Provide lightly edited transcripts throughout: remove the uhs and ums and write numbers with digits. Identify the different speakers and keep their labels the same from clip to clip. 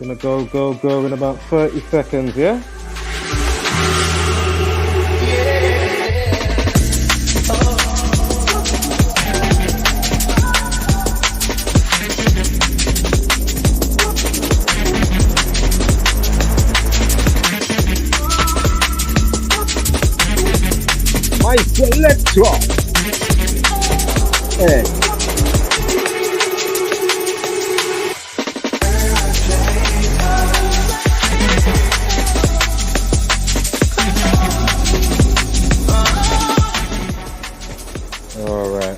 Speaker 1: Gonna go in about 30 seconds, yeah? My selector! Hey.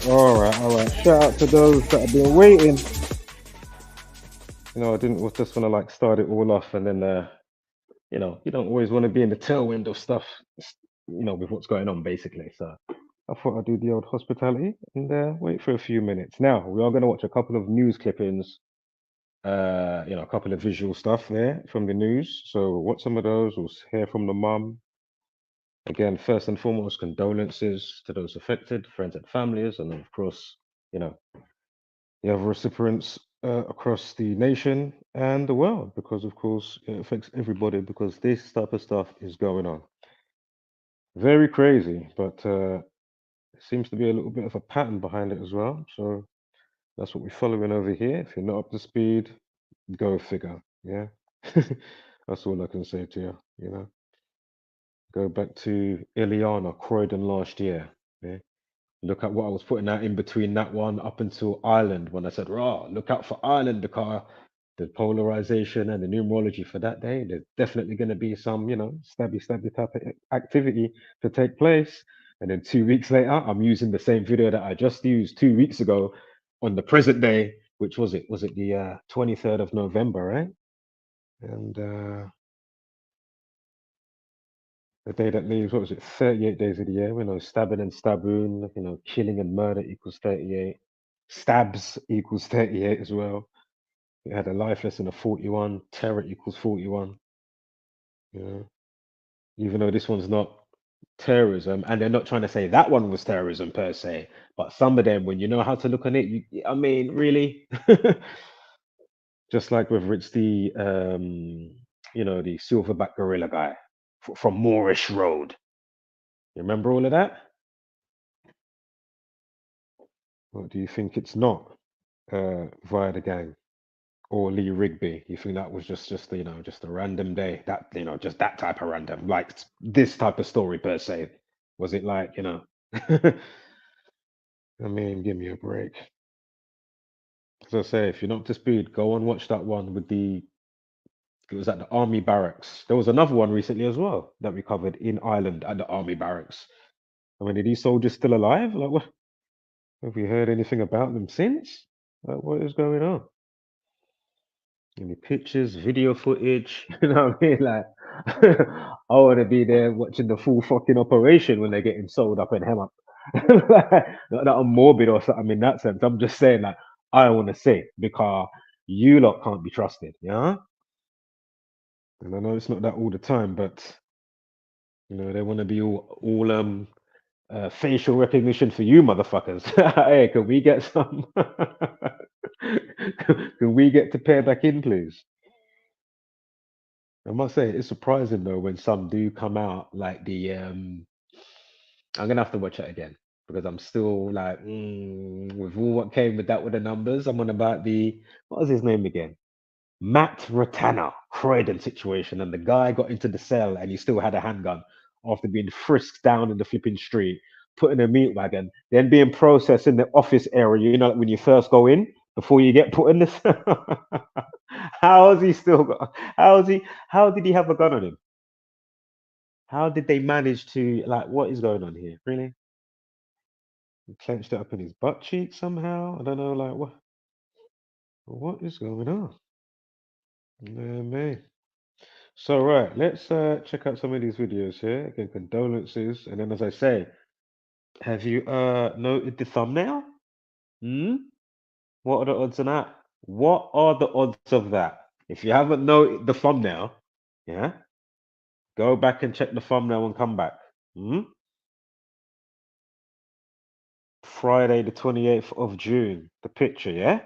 Speaker 1: All right. Shout out to those that have been waiting. You know, I was just gonna like start it all off, and then you know, you don't always want to be in the tailwind of stuff, you know, with what's going on basically. So I thought I'd do the old hospitality and wait for a few minutes. Now we are gonna watch a couple of news clippings, you know, a couple of visual stuff there from the news. So we'll watch some of those. We'll hear from the mum. Again, first and foremost, condolences to those affected, friends and families, and of course, you know, the other recipients across the nation and the world, because of course it affects everybody because this type of stuff is going on. Very crazy, but it seems to be a little bit of a pattern behind it as well. So that's what we're following over here. If you're not up to speed, go figure. Yeah, that's all I can say to you. You know, go back to Ileana Croydon last year. Yeah. Look at what I was putting out in between that one up until Ireland when I said, "Raw, look out for Ireland because the polarization and the numerology for that day. There's definitely going to be some, you know, stabby type of activity to take place." And then 2 weeks later, I'm using the same video that I just used 2 weeks ago on the present day, which was it? Was it the 23rd of November, right? And the day that leaves, what was it, 38 days of the year? You know, stabbing and stabboon, you know, killing and murder equals 38. Stabs equals 38 as well. We had a life lesson of 41. Terror equals 41. You know, even though this one's not terrorism, and they're not trying to say that one was terrorism per se, but some of them, when you know how to look on it, I mean, really, just like whether it's the, you know, the silverback gorilla guy from Moorish Road. You remember all of that? Or do you think it's not via the gang or Lee Rigby? You think that was just you know, just a random day, that, you know, just that type of random, like this type of story per se? Was it like, you know? I mean, give me a break. As I say, if you're not up to speed, go and watch that one with the. It was at the army barracks. There was another one recently as well that we covered in Ireland at the army barracks. I mean, are these soldiers still alive? Like, what? Have we heard anything about them since? Like, what is going on? Any pictures, video footage? You know what I mean? Like, I want to be there watching the full fucking operation when they're getting sold up and hem up. Like, not that I'm morbid or something in that sense. I'm just saying, like, I want to see because you lot can't be trusted, yeah? And I know it's not that all the time, but you know, they want to be all facial recognition for you motherfuckers. Hey, can we get some? Can we get to pair back in, please? I must say it's surprising though when some do come out like the I'm gonna have to watch it again because I'm still like with all what came with that with the numbers. I'm on about the what was his name again? Matt Ratana Croydon situation, and the guy got into the cell and he still had a handgun after being frisked down in the flipping street, put in a meat wagon, then being processed in the office area. You know, like when you first go in before you get put in this. How has he still got? How is he? How did he have a gun on him? How did they manage to like? What is going on here? Really? He clenched it up in his butt cheek somehow. I don't know. Like what? What is going on? Yeah, man. So right, let's check out some of these videos here. Again, condolences. And then as I say, have you noted the thumbnail? Hmm? What are the odds on that? What are the odds of that? If you haven't noted the thumbnail, yeah, go back and check the thumbnail and come back. Hmm? Friday the 28th of June. The picture, yeah?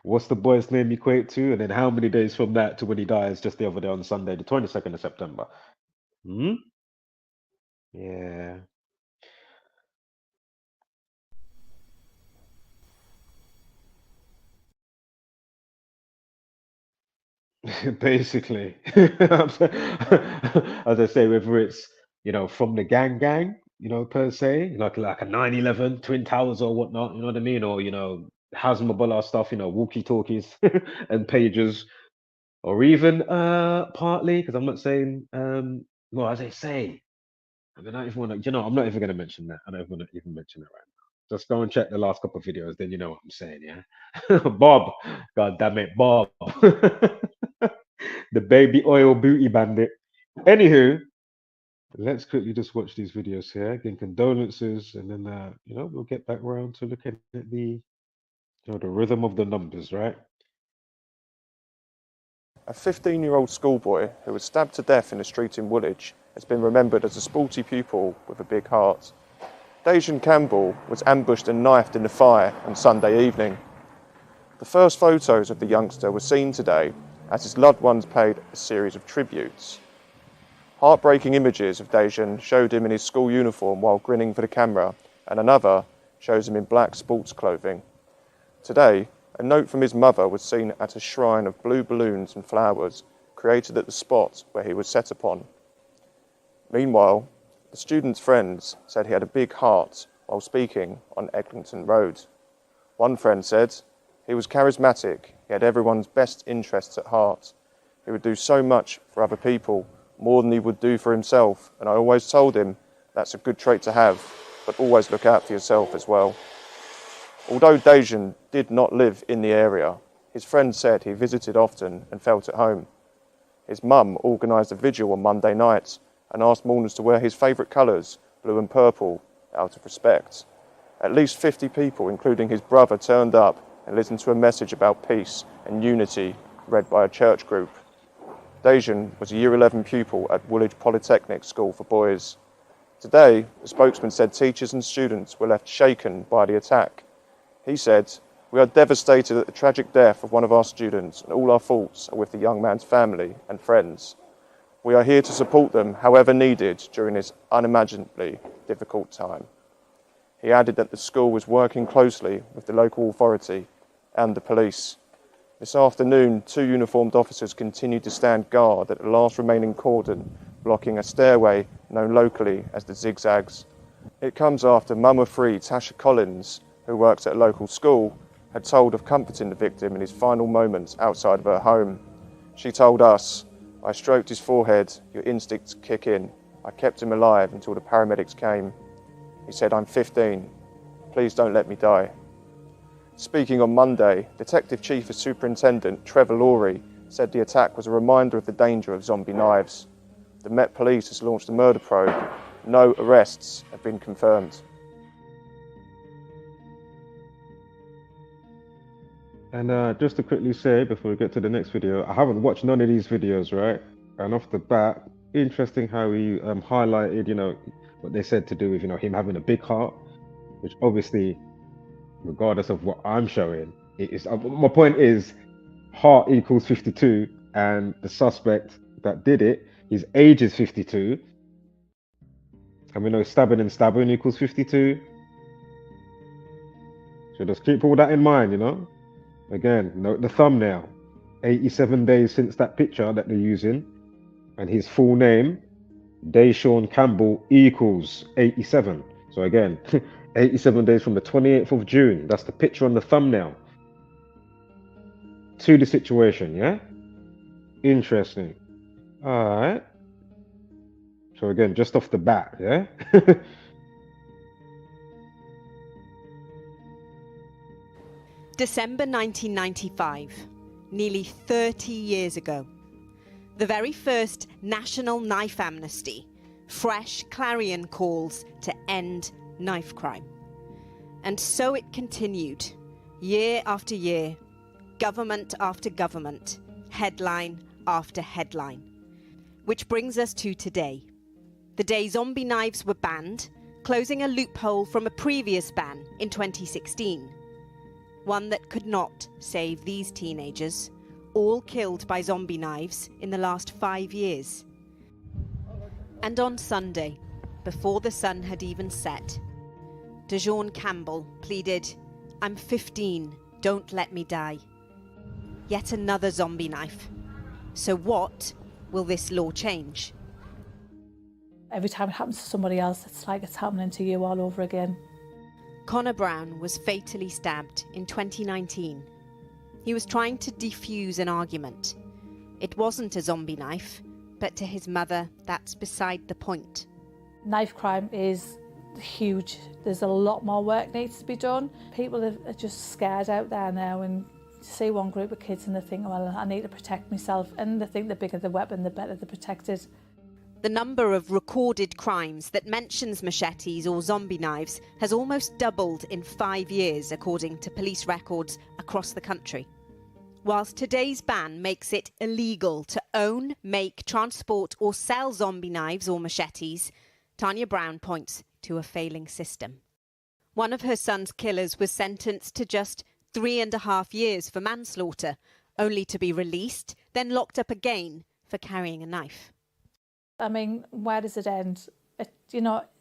Speaker 1: What's the boy's name equate to? And then how many days from that to when he dies just the other day on Sunday, the 22nd of September? Hmm? Yeah. Basically, as I say, whether it's from the gang, per se, like a 9/11, Twin Towers or whatnot, you know what I mean, or Hasmabala stuff, walkie-talkies and pagers, or even partly because I'm not saying well, as I say, I don't even want to, I'm not even going to mention that. I don't even want to even mention it right now. Just go and check the last couple of videos, then you know what I'm saying, yeah. Bob, god damn it, Bob. The baby oil booty bandit. Anywho, let's quickly just watch these videos here. Again, condolences, and then we'll get back around to looking at the rhythm of the numbers, right?
Speaker 2: A 15-year-old schoolboy who was stabbed to death in a street in Woolwich has been remembered as a sporty pupil with a big heart. Daejaun Campbell was ambushed and knifed in the fire on Sunday evening. The first photos of the youngster were seen today as his loved ones paid a series of tributes. Heartbreaking images of Daejaun showed him in his school uniform while grinning for the camera, and another shows him in black sports clothing. Today, a note from his mother was seen at a shrine of blue balloons and flowers created at the spot where he was set upon. Meanwhile, the student's friends said he had a big heart while speaking on Eglinton Road. One friend said, "He was charismatic, he had everyone's best interests at heart. He would do so much for other people, more than he would do for himself, and I always told him that's a good trait to have, but always look out for yourself as well." Although Daejaun did not live in the area, his friend said he visited often and felt at home. His mum organised a vigil on Monday night and asked mourners to wear his favourite colours, blue and purple, out of respect. At least 50 people, including his brother, turned up and listened to a message about peace and unity read by a church group. Daejaun was a Year 11 pupil at Woolwich Polytechnic School for Boys. Today, the spokesman said teachers and students were left shaken by the attack. He said, "We are devastated at the tragic death of one of our students, and all our thoughts are with the young man's family and friends. We are here to support them however needed during this unimaginably difficult time." He added that the school was working closely with the local authority and the police. This afternoon, 2 uniformed officers continued to stand guard at the last remaining cordon, blocking a stairway known locally as the Zigzags. It comes after Mum of 3 Tasha Collins, who works at a local school, had told of comforting the victim in his final moments outside of her home. She told us, "I stroked his forehead, your instincts kick in. I kept him alive until the paramedics came. He said, 'I'm 15. Please don't let me die.'" Speaking on Monday, Detective Chief of Superintendent Trevor Lawrie said the attack was a reminder of the danger of zombie knives. The Met Police has launched a murder probe. No arrests have been confirmed.
Speaker 1: And just to quickly say before we get to the next video, I haven't watched none of these videos, right? And off the bat, interesting how he highlighted, what they said to do with, him having a big heart, which obviously, regardless of what I'm showing, it is. My point is, heart equals 52, and the suspect that did it, his age is 52, and we know stabbing and stabbing equals 52. So just keep all that in mind, Again, note the thumbnail. 87 days since that picture that they're using, and his full name, Daejaun Campbell, equals 87. So again, 87 days from the 28th of June. That's the picture on the thumbnail. To the situation, yeah? Interesting. All right. So again, just off the bat, yeah?
Speaker 3: December 1995, nearly 30 years ago. The very first national knife amnesty, fresh clarion calls to end knife crime. And so it continued, year after year, government after government, headline after headline. Which brings us to today. The day zombie knives were banned, closing a loophole from a previous ban in 2016. one that could not save these teenagers, all killed by zombie knives in the last 5 years. And on Sunday, before the sun had even set, Daejaun Campbell pleaded, "I'm 15, don't let me die." Yet another zombie knife. So what will this law change?
Speaker 4: Every time it happens to somebody else, it's like it's happening to you all over again.
Speaker 3: Connor Brown was fatally stabbed in 2019. He was trying to defuse an argument. It wasn't a zombie knife, but to his mother, that's beside the point.
Speaker 4: Knife crime is huge. There's a lot more work needs to be done. People are just scared out there now, and you see one group of kids and they think, well, I need to protect myself, and they think the bigger the weapon, the better they're protected.
Speaker 3: The number of recorded crimes that mentions machetes or zombie knives has almost doubled in 5 years, according to police records across the country. Whilst today's ban makes it illegal to own, make, transport or sell zombie knives or machetes, Tanya Brown points to a failing system. One of her son's killers was sentenced to just 3.5 years for manslaughter, only to be released, then locked up again for carrying a knife.
Speaker 4: I mean, where does it end?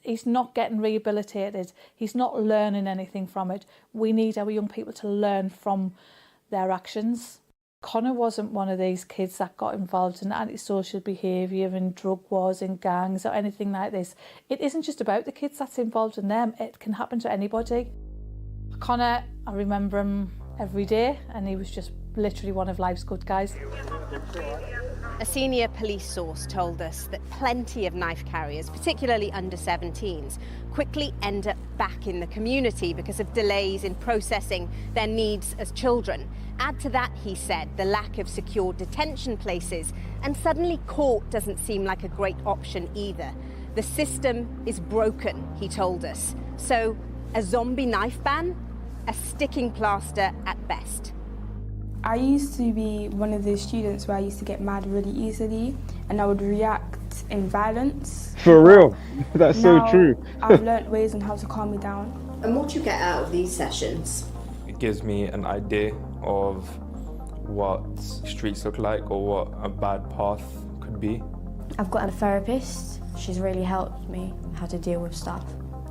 Speaker 4: He's not getting rehabilitated. He's not learning anything from it. We need our young people to learn from their actions. Connor wasn't one of these kids that got involved in antisocial behaviour and drug wars and gangs or anything like this. It isn't just about the kids that's involved in them. It can happen to anybody. Connor, I remember him every day, and he was just literally one of life's good guys.
Speaker 3: A senior police source told us that plenty of knife carriers, particularly under 17s, quickly end up back in the community because of delays in processing their needs as children. Add to that, he said, the lack of secure detention places, and suddenly court doesn't seem like a great option either. The system is broken, he told us. So a zombie knife ban? A sticking plaster at best.
Speaker 5: I used to be one of those students where I used to get mad really easily and I would react in violence.
Speaker 1: For real? That's so true.
Speaker 5: I've learnt ways on how to calm me down.
Speaker 3: And what do you get out of these sessions?
Speaker 6: It gives me an idea of what streets look like or what a bad path could be.
Speaker 7: I've got a therapist. She's really helped me how to deal with stuff,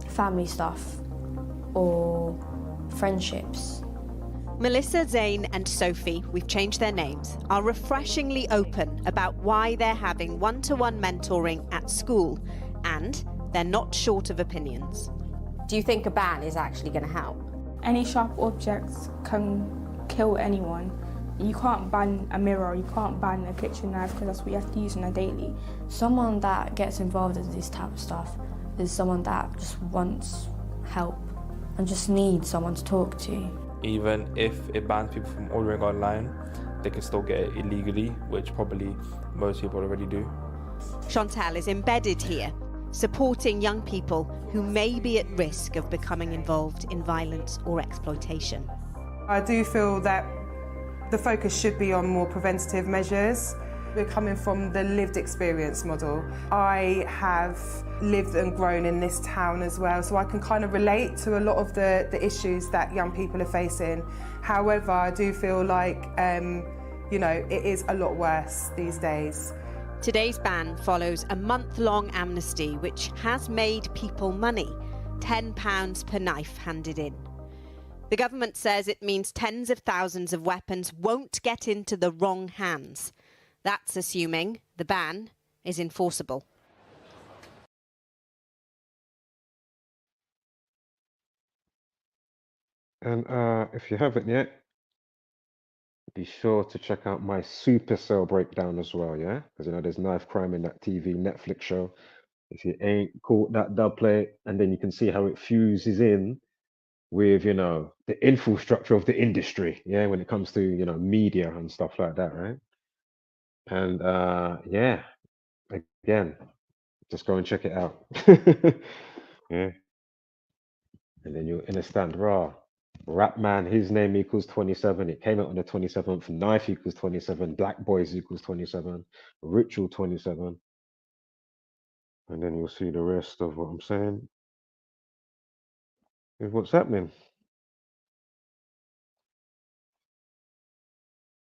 Speaker 7: family stuff or friendships.
Speaker 3: Melissa, Zane and Sophie, we've changed their names, are refreshingly open about why they're having one-to-one mentoring at school, and they're not short of opinions. Do you think a ban is actually going to help?
Speaker 5: Any sharp objects can kill anyone. You can't ban a mirror, you can't ban a kitchen knife because that's what you have to use on a daily.
Speaker 7: Someone that gets involved in this type of stuff is someone that just wants help and just needs someone to talk to.
Speaker 6: Even if it bans people from ordering online, they can still get it illegally, which probably most people already do.
Speaker 3: Chantal is embedded here, supporting young people who may be at risk of becoming involved in violence or exploitation.
Speaker 8: I do feel that the focus should be on more preventative measures. We're coming from the lived experience model. I have lived and grown in this town as well, so I can kind of relate to a lot of the issues that young people are facing. However, I do feel like, it is a lot worse these days.
Speaker 3: Today's ban follows a month-long amnesty which has made people money, £10 per knife handed in. The government says it means tens of thousands of weapons won't get into the wrong hands. That's assuming the ban is enforceable.
Speaker 1: And if you haven't yet, be sure to check out my Supercell breakdown as well, yeah? Because there's knife crime in that TV Netflix show. If you ain't caught that dub play, and then you can see how it fuses in with, the infrastructure of the industry, yeah, when it comes to, media and stuff like that, right? And again, just go and check it out. Yeah. And then you'll understand, Rap Man, his name equals 27. It came out on the 27th. Knife equals 27. Black Boys equals 27. Ritual 27. And then you'll see the rest of what I'm saying. With what's happening.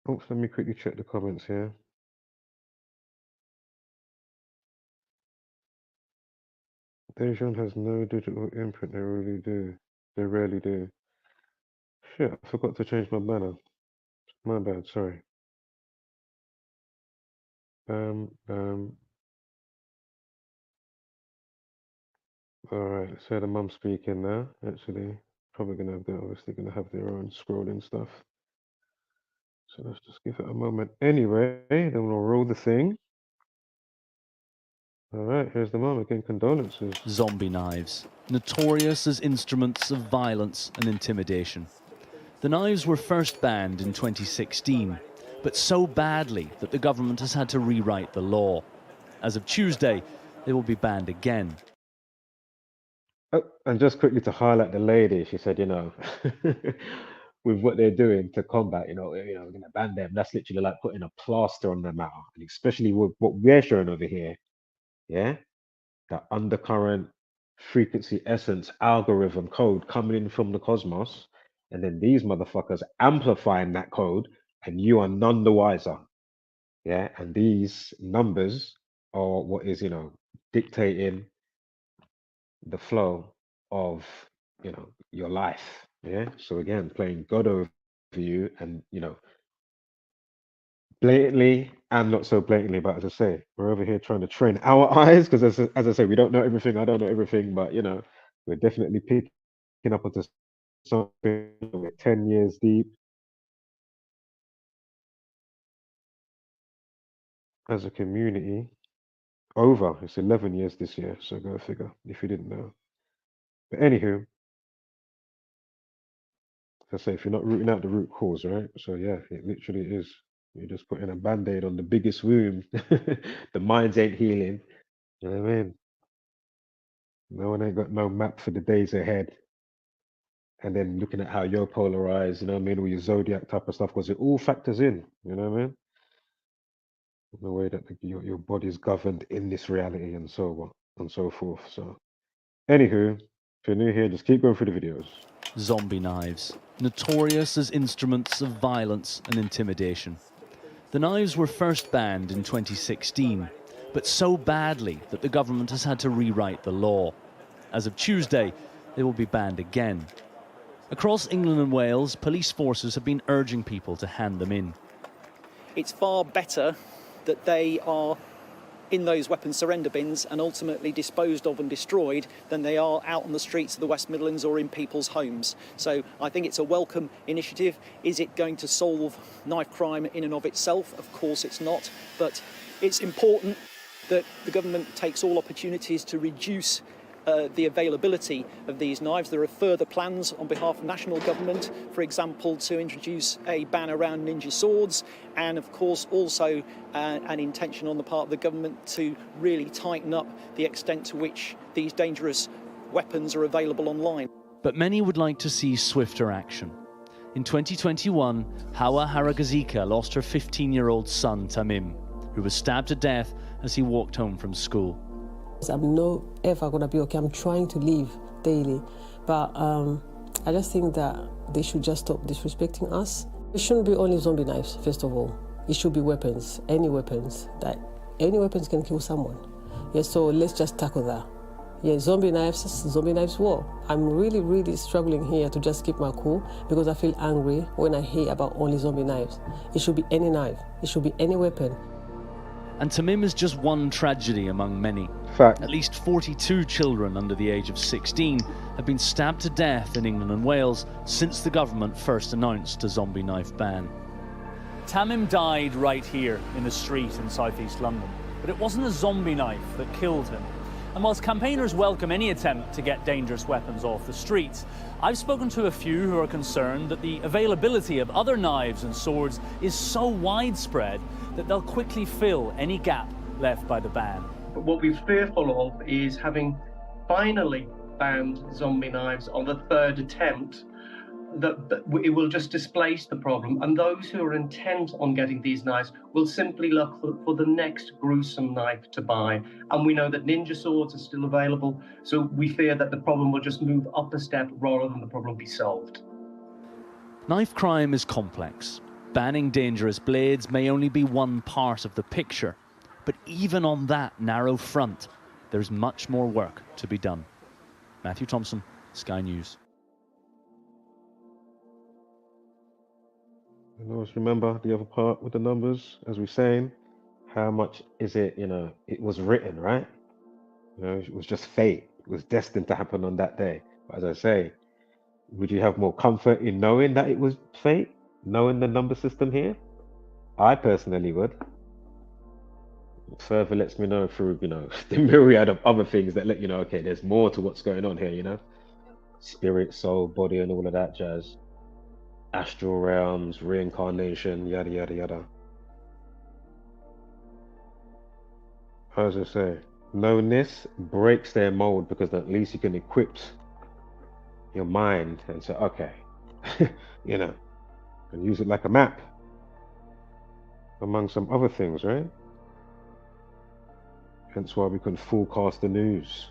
Speaker 1: Oh, let me quickly check the comments here. Daejaun has no digital imprint. They really do. They rarely do. Shit, I forgot to change my banner. My bad. Sorry. All right. So the mum speaking now. Actually, probably gonna have obviously gonna have their own scrolling stuff. So let's just give it a moment. Anyway, then we'll roll the thing. All right. Here's the mum again. Condolences.
Speaker 9: Zombie knives, notorious as instruments of violence and intimidation. The knives were first banned in 2016, but so badly that the government has had to rewrite the law. As of Tuesday, they will be banned again.
Speaker 1: Oh, and just quickly to highlight the lady, she said, with what they're doing to combat, we're going to ban them. That's literally like putting a plaster on the matter, and especially with what we're showing over here, yeah, that undercurrent frequency essence algorithm code coming in from the cosmos, and then these motherfuckers amplifying that code, and you are none the wiser, yeah. And these numbers are what is, dictating the flow of your life, yeah. So again, playing God over you, and blatantly and not so blatantly, but as I say, we're over here trying to train our eyes, because as I say, we don't know everything. I don't know everything, but we're definitely picking up onto something. We're 10 years deep as a community. It's 11 years this year, so go figure, if you didn't know. But anywho, I say, if you're not rooting out the root cause, right? So yeah, it literally is. You're just putting a band-aid on the biggest wound. The minds ain't healing. You know what I mean? No one ain't got no map for the days ahead. And then looking at how you're polarized, you know what I mean, all your zodiac type of stuff, because it all factors in, you know what I mean? The way that your body's governed in this reality and so on and so forth. So anywho, if you're new here, just keep going through the videos.
Speaker 9: Zombie knives, notorious as instruments of violence and intimidation. The knives were first banned in 2016, but so badly that the government has had to rewrite the law. As of Tuesday, they will be banned again. Across England and Wales, police forces have been urging people to hand them in.
Speaker 10: It's far better that they are in those weapons surrender bins and ultimately disposed of and destroyed than they are out on the streets of the West Midlands or in people's homes. So I think it's a welcome initiative. Is it going to solve knife crime in and of itself? Of course it's not, but it's important that the government takes all opportunities to reduce the availability of these knives. There are further plans on behalf of national government, for example, to introduce a ban around ninja swords, and of course also an intention on the part of the government to really tighten up the extent to which these dangerous weapons are available online.
Speaker 9: But many would like to see swifter action. In 2021, Hawa Haragazika lost her 15-year-old son Tamim, who was stabbed to death as he walked home from school.
Speaker 11: I'm not ever going to be okay. I'm trying to live daily. But I just think that they should just stop disrespecting us. It shouldn't be only zombie knives, first of all. It should be weapons, any weapons. Any weapons can kill someone. Yeah, so let's just tackle that. Yeah, zombie knives war. I'm really, really struggling here to just keep my cool because I feel angry when I hear about only zombie knives. It should be any knife. It should be any weapon.
Speaker 9: And Tamim is just one tragedy among many.
Speaker 1: Fact.
Speaker 9: At least 42 children under the age of 16 have been stabbed to death in England and Wales since the government first announced a zombie knife ban.
Speaker 12: Tamim died right here in the street in southeast London, but it wasn't a zombie knife that killed him. And whilst campaigners welcome any attempt to get dangerous weapons off the streets, I've spoken to a few who are concerned that the availability of other knives and swords is so widespread that they'll quickly fill any gap left by the ban.
Speaker 13: But what we're fearful of is having finally banned zombie knives on the third attempt, that it will just displace the problem, and those who are intent on getting these knives will simply look for the next gruesome knife to buy. And we know that ninja swords are still available, so we fear that the problem will just move up a step rather than the problem be solved.
Speaker 9: Knife crime is complex. banning dangerous blades may only be one part of the picture. But even on that narrow front, there's much more work to be done. Matthew Thompson, Sky News.
Speaker 1: And always remember the other part with the numbers, as we're saying, how much is it, it was written, right? It was just fate. It was destined to happen on that day. But as I say, would you have more comfort in knowing that it was fate? Knowing the number system here? I personally would. It further lets me know through, the myriad of other things that let you know, okay, there's more to what's going on here, Spirit, soul, body, and all of that jazz. Astral realms, reincarnation, yada, yada, yada. As I say, knowing this breaks their mold, because at least you can equip your mind and say, okay, and use it like a map, among some other things, right? Hence why we can forecast the news.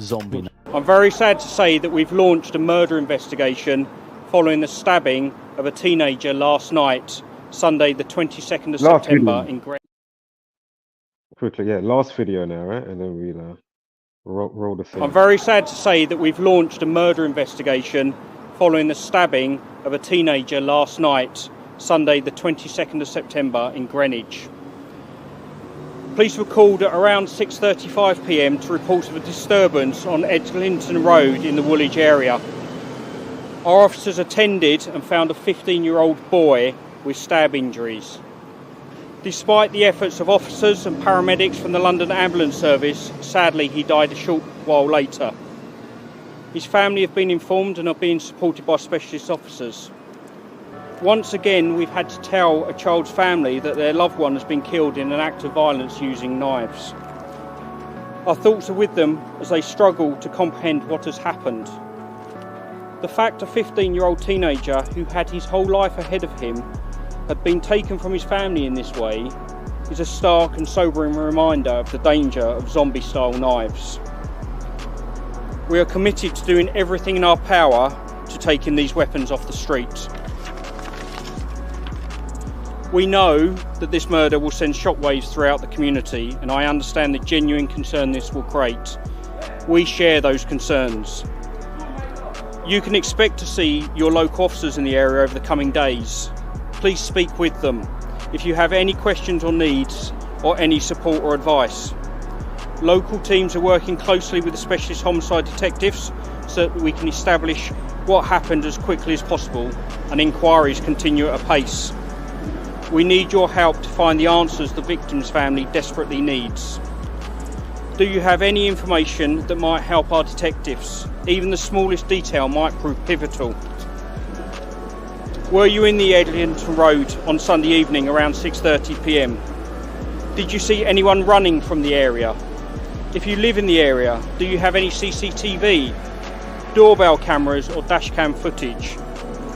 Speaker 9: Zombie.
Speaker 14: I'm very sad to say that we've launched a murder investigation following the stabbing of a teenager last night, Sunday the 22nd of September in Greenwich.
Speaker 1: Quickly, yeah, last video now, right? And then we'll roll the thing.
Speaker 14: I'm very sad to say that we've launched a murder investigation following the stabbing of a teenager last night, Sunday the 22nd of September in Greenwich. Police were called at around 6:35 p.m. to report of a disturbance on Eglinton Road in the Woolwich area. Our officers attended and found a 15-year-old boy with stab injuries. Despite the efforts of officers and paramedics from the London Ambulance Service, sadly he died a short while later. His family have been informed and are being supported by specialist officers. Once again, we've had to tell a child's family that their loved one has been killed in an act of violence using knives. Our thoughts are with them as they struggle to comprehend what has happened. The fact a 15-year-old teenager who had his whole life ahead of him had been taken from his family in this way is a stark and sobering reminder of the danger of zombie-style knives. We are committed to doing everything in our power to taking these weapons off the street. We know that this murder will send shockwaves throughout the community, and I understand the genuine concern this will create. We share those concerns. You can expect to see your local officers in the area over the coming days. Please speak with them if you have any questions or needs, or any support or advice. Local teams are working closely with the specialist homicide detectives so that we can establish what happened as quickly as possible, and inquiries continue at a pace. We need your help to find the answers the victim's family desperately needs. Do you have any information that might help our detectives? Even the smallest detail might prove pivotal. Were you in the Eglinton Road on Sunday evening around 6:30 p.m? Did you see anyone running from the area? If you live in the area, do you have any CCTV, doorbell cameras or dashcam footage?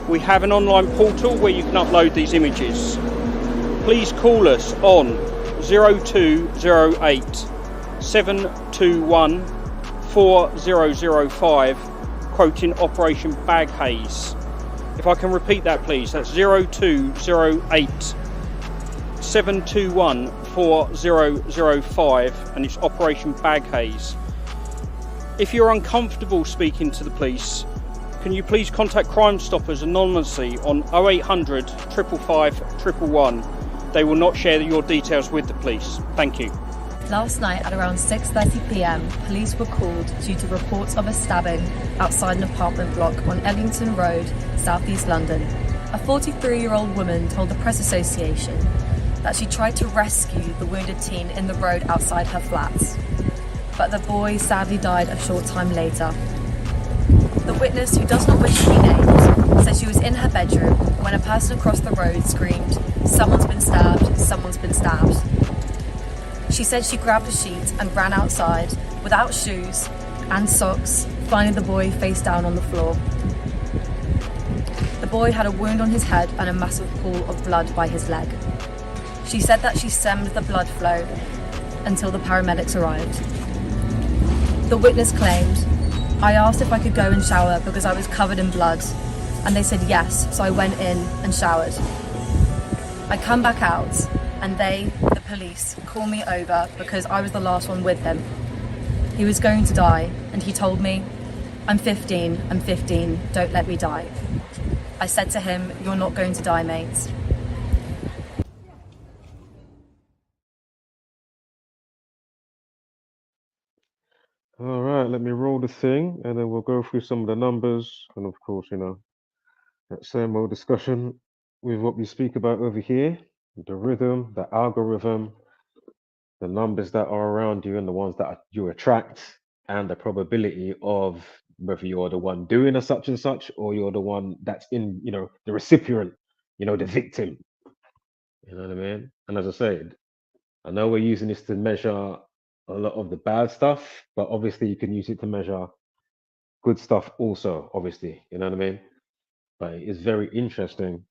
Speaker 14: We have an online portal where you can upload these images. Please call us on 0208 721 4005, quoting Operation Bag Haze. If I can repeat that, please, that's 0208 721 4005, and it's Operation Bag Haze. If you're uncomfortable speaking to the police, can you please contact Crime Stoppers anonymously on 0800 555 111. They will not share your details with the police. Thank you.
Speaker 15: Last night at around 6:30 p.m, police were called due to reports of a stabbing outside an apartment block on Eglinton Road, southeast London. A 43-year-old woman told the Press Association that she tried to rescue the wounded teen in the road outside her flats, but the boy sadly died a short time later. The witness, who does not wish to be named, said she was in her bedroom when a person across the road screamed, "Someone's been stabbed, someone's been stabbed." She said she grabbed a sheet and ran outside without shoes and socks, finding the boy face down on the floor. The boy had a wound on his head and a massive pool of blood by his leg. She said that she stemmed the blood flow until the paramedics arrived. The witness claimed, I asked if I could go and shower because I was covered in blood, and they said yes, so I went in and showered. I come back out, and they, the police, call me over because I was the last one with him. He was going to die, and he told me, I'm 15, don't let me die. I said to him, you're not going to die, mate.
Speaker 1: All right, let me roll the thing, and then we'll go through some of the numbers, and of course, that same old discussion with what we speak about over here, the rhythm, the algorithm, the numbers that are around you, and the ones that you attract, and the probability of whether you're the one doing a such and such, or you're the one that's in, the recipient, the victim. You know what I mean? And as I said, I know we're using this to measure a lot of the bad stuff, but obviously you can use it to measure good stuff also, obviously. You know what I mean? But it's very interesting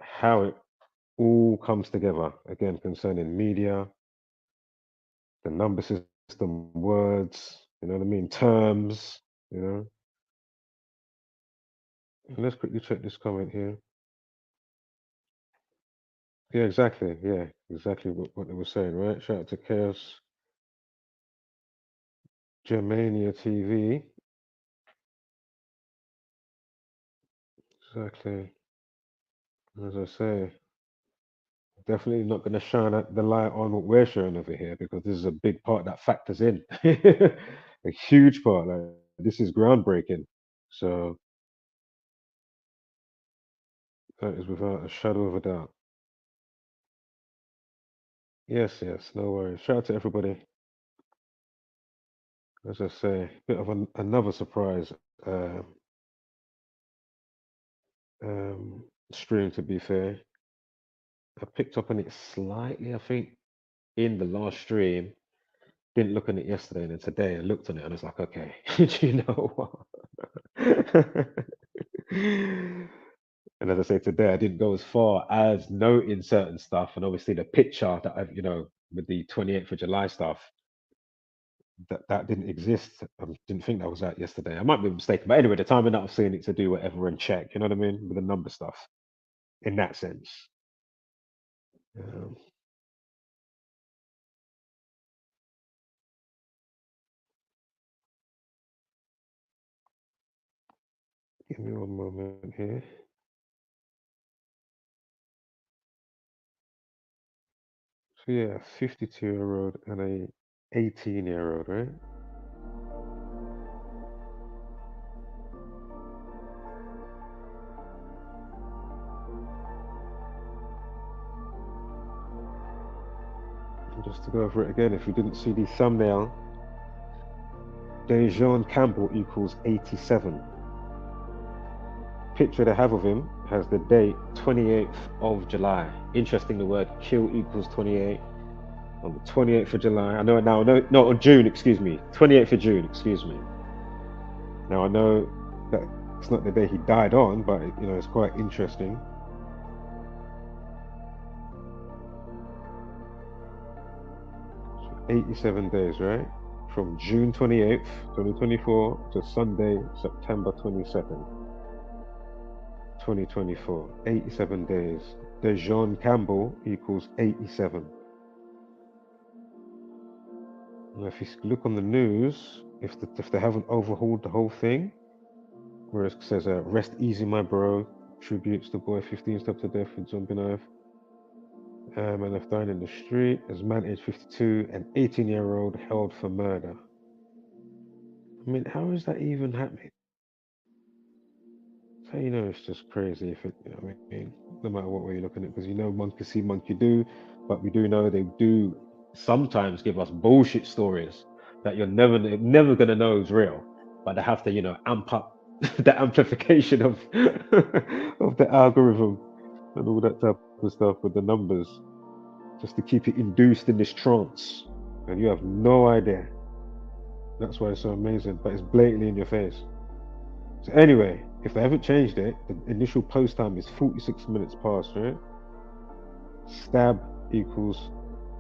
Speaker 1: how it all comes together. Again, concerning media, the number system, words, you know what I mean? Terms, you know. And let's quickly check this comment here. Yeah, exactly. Yeah, exactly what they were saying, right? Shout out to Chaos Germania TV. Exactly. As I say, definitely not going to shine the light on what we're showing over here because this is a big part that factors in. A huge part. Like this is groundbreaking. So that is without a shadow of a doubt. Yes, yes, no worries. Shout out to everybody. As I say, bit of another surprise um, stream, to be fair. I picked up on it slightly, I think, in the last stream. Didn't look on it yesterday, and then today I looked on it and it's like, okay, do you know what? And as I say, today I didn't go as far as noting certain stuff, and obviously the picture that I've, with the 28th of July stuff, that didn't exist. I didn't think that was out yesterday. I might be mistaken, but anyway, the timing that I've seen it to do whatever and check, you know what I mean, with the number stuff, in that sense. Um, give me one moment here. So yeah, 52-year-old and a 18-year-old, right? And just to go over it again, if you didn't see the thumbnail, Daejaun Campbell equals 87. Picture they have of him has the date 28th of July. Interesting, the word kill equals 28. On the 28th of July, I know it now, no, on June, excuse me, 28th of June, excuse me. Now I know that it's not the day he died on, but it's quite interesting. So 87 days, right? From June 28th, 2024 to Sunday, September 22nd, 2024. 87 days. Daejaun Campbell equals 87. Now, if you look on the news, if they haven't overhauled the whole thing, where it says "Rest easy, my bro," tributes to boy 15 stabbed to death with zombie knife, man left dying in the street, as man aged 52, an 18-year-old held for murder. I mean, how is that even happening? So it's just crazy if it. I mean, no matter what way you're looking at it, because monkey see, monkey do, but we do know they do sometimes give us bullshit stories that you're never gonna know is real, but they have to amp up the amplification of of the algorithm and all that type of stuff with the numbers, just to keep it induced in this trance, and you have no idea. That's why it's so amazing, but it's blatantly in your face. So anyway, if they haven't changed it, the initial post time is 46 minutes past, right? Stab equals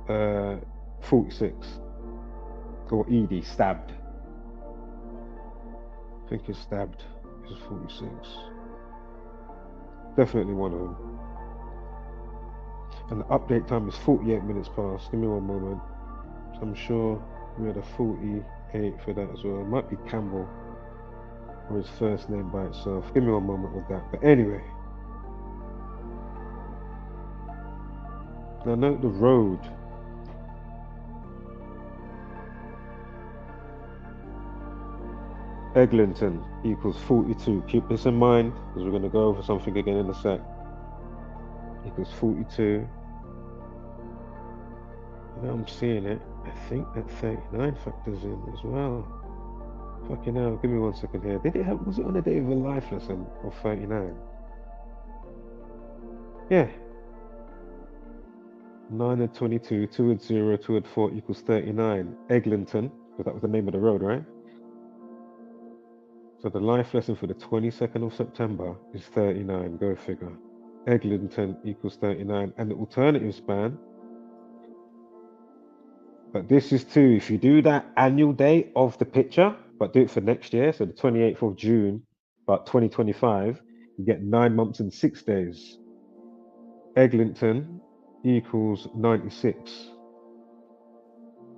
Speaker 1: 46. Or ED, stabbed. I think it's stabbed. It's 46. Definitely one of them. And the update time is 48 minutes past. Give me one moment. So I'm sure we had a 48 for that as well. It might be Campbell or his first name by itself. Give me one moment with that. But anyway. Now note the road. Eglinton equals 42. Keep this in mind because we're going to go over something again in a sec. Equals 42. Now I'm seeing it. I think that 39 factors in as well. Fucking hell, give me 1 second here. Did it have, was it on the day of a life lesson of 39? Yeah. 9 and 22, 2 and 0, 2 and 4 equals 39. Eglinton, because that was the name of the road, right? So the life lesson for the 22nd of September is 39, go figure. Eglinton equals 39. And the alternative span, but this is too, if you do that annual date of the picture, but do it for next year, so the 28th of June, but 2025, you get 9 months and 6 days. Eglinton equals 96.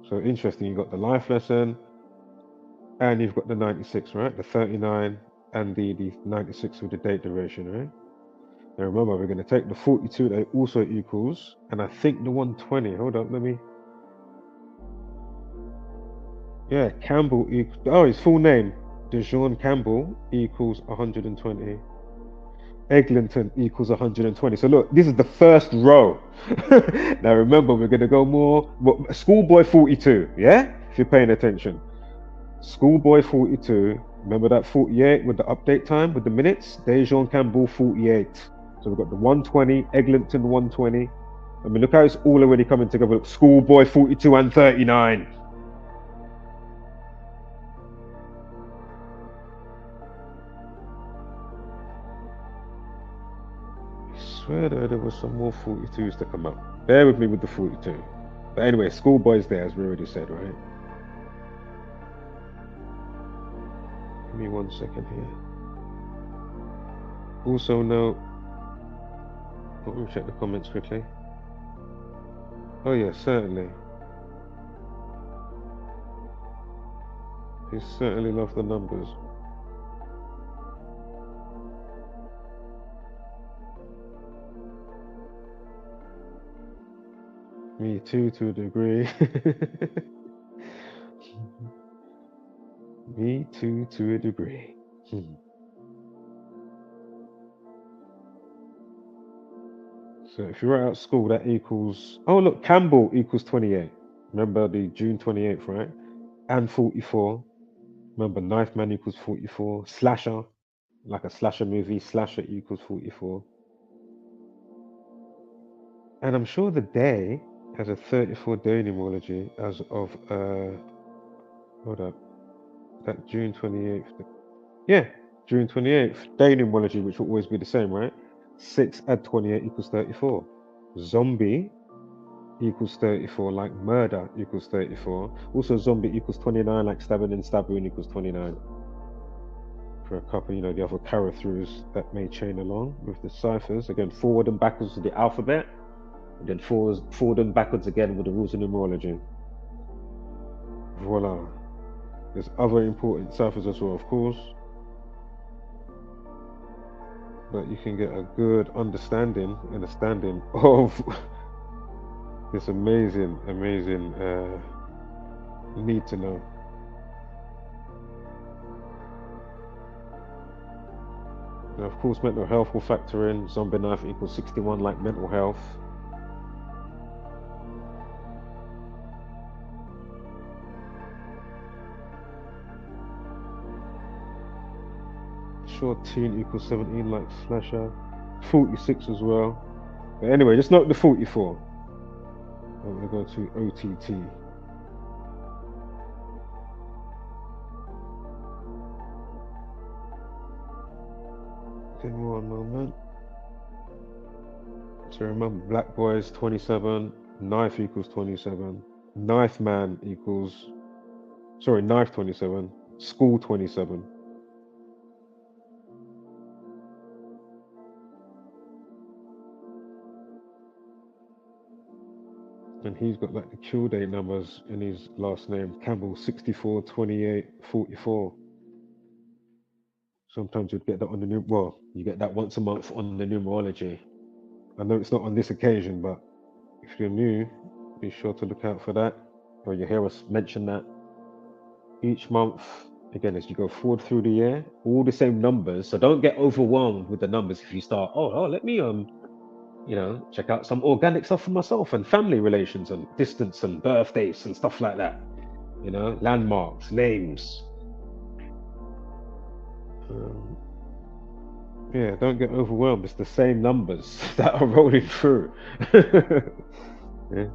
Speaker 1: So interesting, you've got the life lesson, and you've got the 96, right? The 39 and the 96 with the date duration, right? Now remember, we're going to take the 42 that also equals, and I think the 120, hold up, let me... Yeah, Campbell equals, oh, his full name, Daejaun Campbell equals 120. Eglinton equals 120. So look, this is the first row. Now remember, we're going to go more, schoolboy 42, yeah? If you're paying attention. Schoolboy 42, remember that 48 with the update time, with the minutes? Daejaun Campbell 48. So we've got the 120, Eglinton 120. I mean, look how it's all already coming together. Look, Schoolboy 42 and 39. I swear there was some more 42s to come up. Bear with me with the 42. But anyway, Schoolboy's there, as we already said, right? Give me 1 second here. Also note, let me check the comments quickly. Oh yeah, certainly. He certainly loved the numbers. Me too, to a degree. Me too, to a degree. So if you write out school, that equals... Oh, look, Campbell equals 28. Remember the June 28th, right? And 44. Remember, Knife Man equals 44. Slasher, like a slasher movie, Slasher equals 44. And I'm sure the day has a 34-day numerology as of... hold up. That June 28th. Yeah, June 28th. Day numerology, which will always be the same, right? 6 add 28 equals 34. Zombie equals 34, like murder equals 34. Also, zombie equals 29, like stabbing and stabbing equals 29. For a couple, you know, the other carry-throughs that may chain along with the ciphers. Again, forward and backwards to the alphabet. And then forward and backwards again with the rules of numerology. Voila. There's other important ciphers as well, of course. But you can get a good understanding and a standing of this amazing need to know. Now, of course, mental health will factor in. Zombie knife equals 61, like mental health. Short teen equals 17, like slasher. 46 as well. But anyway, just note the 44. I'm going to go to OTT. Give me 1 moment. So remember, Black Boys 27, Knife equals 27, Knife Man equals Sorry, knife 27, school 27. And he's got like the kill date numbers in his last name, Campbell 64, 28, 44. Sometimes you'd get that on the you get that once a month on the numerology. I know it's not on this occasion, but if you're new, be sure to look out for that, or you hear us mention that each month. Again, as you go forward through the year, all the same numbers. So don't get overwhelmed with the numbers if you start, let me check out some organic stuff for myself and family relations and distance and birthdays and stuff like that. Landmarks, names. Yeah, don't get overwhelmed. It's the same numbers that are rolling through. Yeah.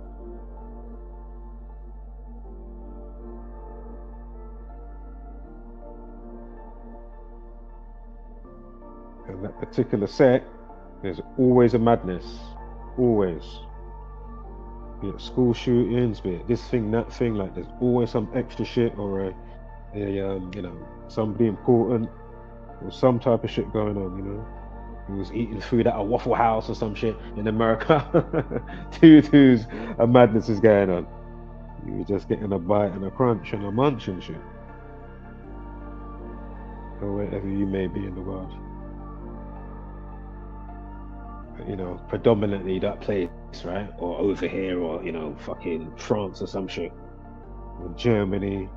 Speaker 1: And that particular set, there's always a madness. Always. Be it school shootings, be it this thing, that thing, like there's always some extra shit or somebody important or some type of shit going on, He was eating food at a Waffle House or some shit in America. Tutus, a madness is going on. You're just getting a bite and a crunch and a munch and shit. Or wherever you may be in the world. Predominantly that place, right? Or over here, or fucking France or some shit. Or Germany,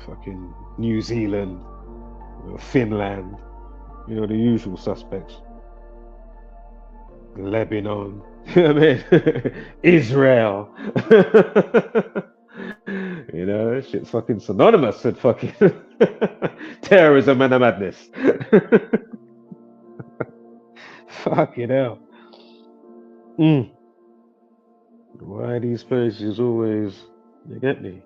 Speaker 1: fucking New Zealand, Finland, the usual suspects. Lebanon, Israel. Shit's fucking synonymous with fucking terrorism and a madness. Fucking hell. Why these places always, you get me?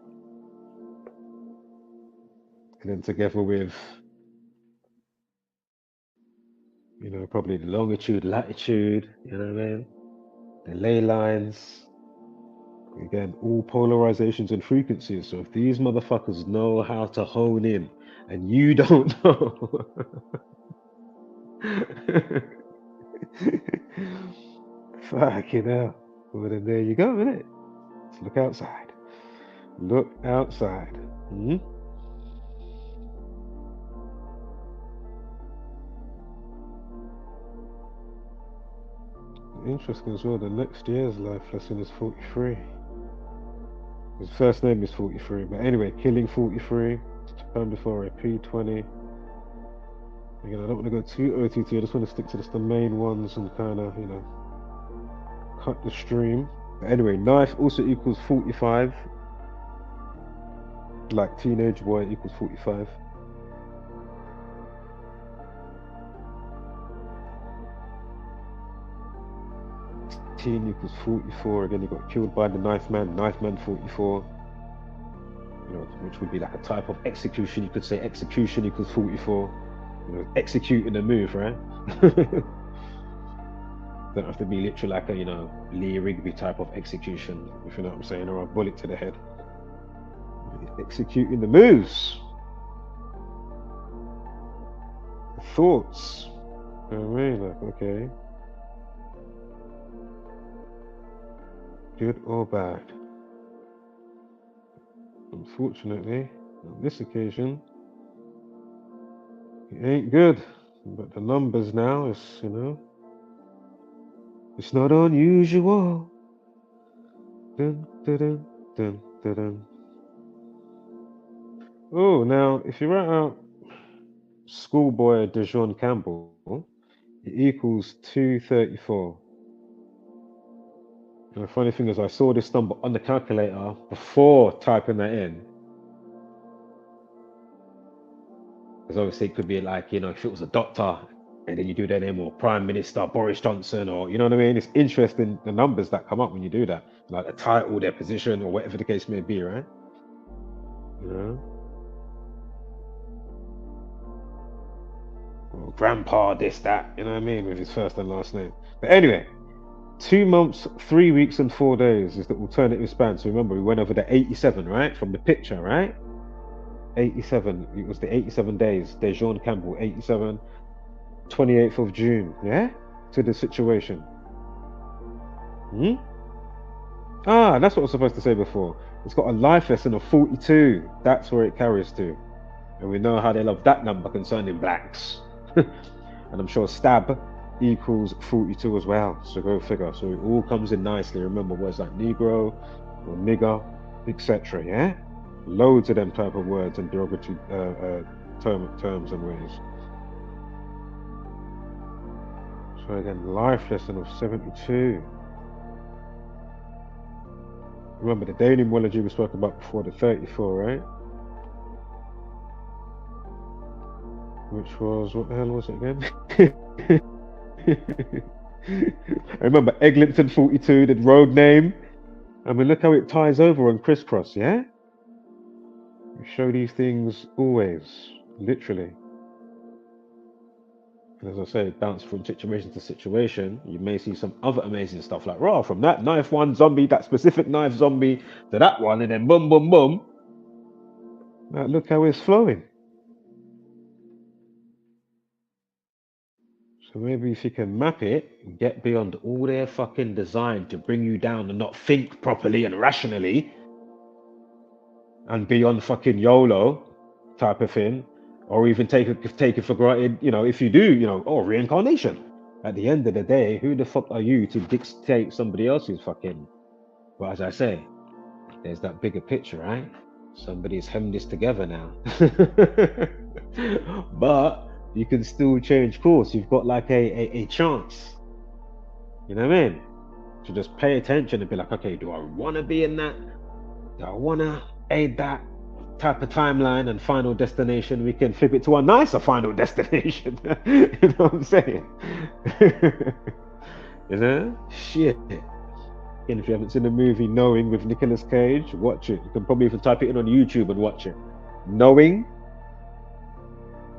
Speaker 1: And then together with, probably the longitude, latitude, the ley lines. Again, all polarizations and frequencies. So if these motherfuckers know how to hone in and you don't know, fucking hell. Well, then there you go, innit? Let's look outside. Look outside. Interesting as well, the next year's life lesson is 43. His first name is 43, but anyway, killing 43, time before a P20. Again, I don't want to go too OTT, I just want to stick to just the main ones and kind of, cut the stream. But anyway, knife also equals 45. Like teenage boy equals 45. Equals 44. Again, you got killed by the knife man 44. Which would be like a type of execution. You could say execution equals 44. Executing a move, right? Don't have to be literally like a Lee Rigby type of execution, if you know what I'm saying, or a bullet to the head. Executing the moves. The thoughts. Okay. Good or bad? Unfortunately, on this occasion, it ain't good. But the numbers now is, it's not unusual. Dun, dun, dun, dun, dun, dun. Oh, now, if you write out schoolboy Daejaun Campbell, it equals 234. And the funny thing is, I saw this number on the calculator before typing that in. Because obviously it could be like, if it was a doctor, and then you do their name, or Prime Minister Boris Johnson, or you know what I mean? It's interesting, the numbers that come up when you do that. Like the title, their position, or whatever the case may be, right? Or grandpa, this, that, you know what I mean? With his first and last name. But anyway. 2 months, 3 weeks, and 4 days is the alternative span. So remember, we went over the 87, right? From the picture, right? 87. It was the 87 days. Daejaun Campbell, 87, 28th of June. Yeah? To the situation. Hmm? Ah, that's what I was supposed to say before. It's got a life lesson of 42. That's where it carries to. And we know how they love that number concerning blacks. And I'm sure stab equals 42 as well. So go figure. So it all comes in nicely. Remember words like Negro or nigger, etc. Yeah? Loads of them type of words and derogatory terms and ways. So again, life lesson of 72. Remember the daily etymology we spoke about before, the 34, right? Which was, what the hell was it again? I remember Eglinton 42, the road name. I mean, look how it ties over on crisscross, yeah? We show these things always, literally. And as I say, bounce from situation to situation. You may see some other amazing stuff like, raw, from that knife one zombie, that specific knife zombie, to that one, and then boom, boom, boom. Now look how it's flowing. So maybe if you can map it and get beyond all their fucking design to bring you down and not think properly and rationally, and beyond fucking YOLO type of thing, or even take it for granted, you know, if you do, you know, or reincarnation. At the end of the day, who the fuck are you to dictate somebody else's fucking? But as I say, there's that bigger picture, right? Somebody's hemmed this together now. But you can still change course. You've got like a chance. You know what I mean? To just pay attention and be like, okay, do I want to be in that? Do I want to aid that type of timeline and final destination? We can flip it to a nicer final destination. You know what I'm saying? You know? Shit. And if you haven't seen the movie Knowing with Nicolas Cage, watch it. You can probably even type it in on YouTube and watch it. Knowing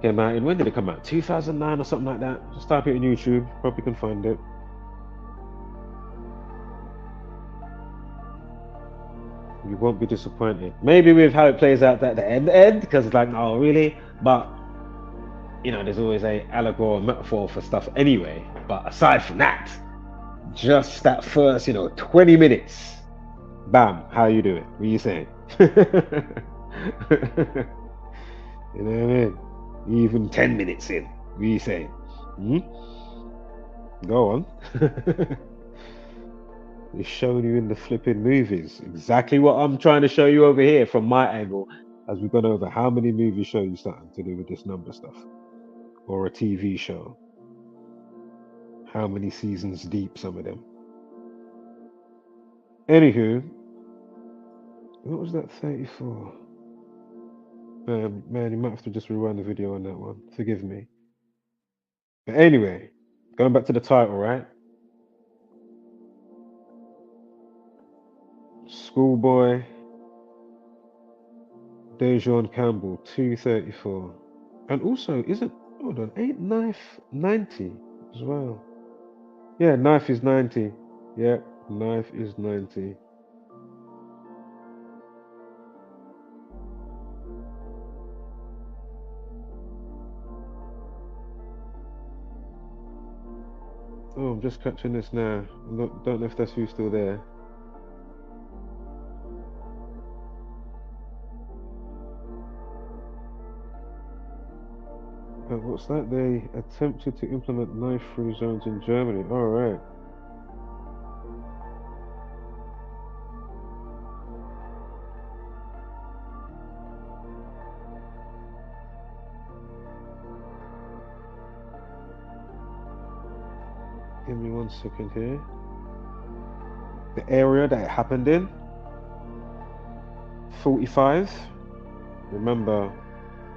Speaker 1: came out in, when did it come out? 2009 or something like that. Just type it in YouTube, probably can find it. You won't be disappointed. Maybe with how it plays out at the end, because it's like, oh really? But you know, there's always a allegory or metaphor for stuff anyway. But aside from that, just that first, 20 minutes, bam, how you do it? What are you saying? You know what I mean? Even 10 minutes in, what are you saying? Go on. It's showing you in the flipping movies. Exactly what I'm trying to show you over here from my angle, as we've gone over how many movies show you something to do with this number stuff. Or a TV show. How many seasons deep, some of them. Anywho, what was that 34? Man, you might have to just rewind the video on that one. Forgive me. But anyway, going back to the title, right? Schoolboy, Daejaun Campbell, 234. And also, ain't knife 90 as well? Yeah, knife is 90. Yeah, knife is 90. Oh, I'm just catching this now. Don't know if that's who's still there. What's that? They attempted to implement knife-free zones in Germany. All right. Give me 1 second here. The area that it happened in, 45. Remember,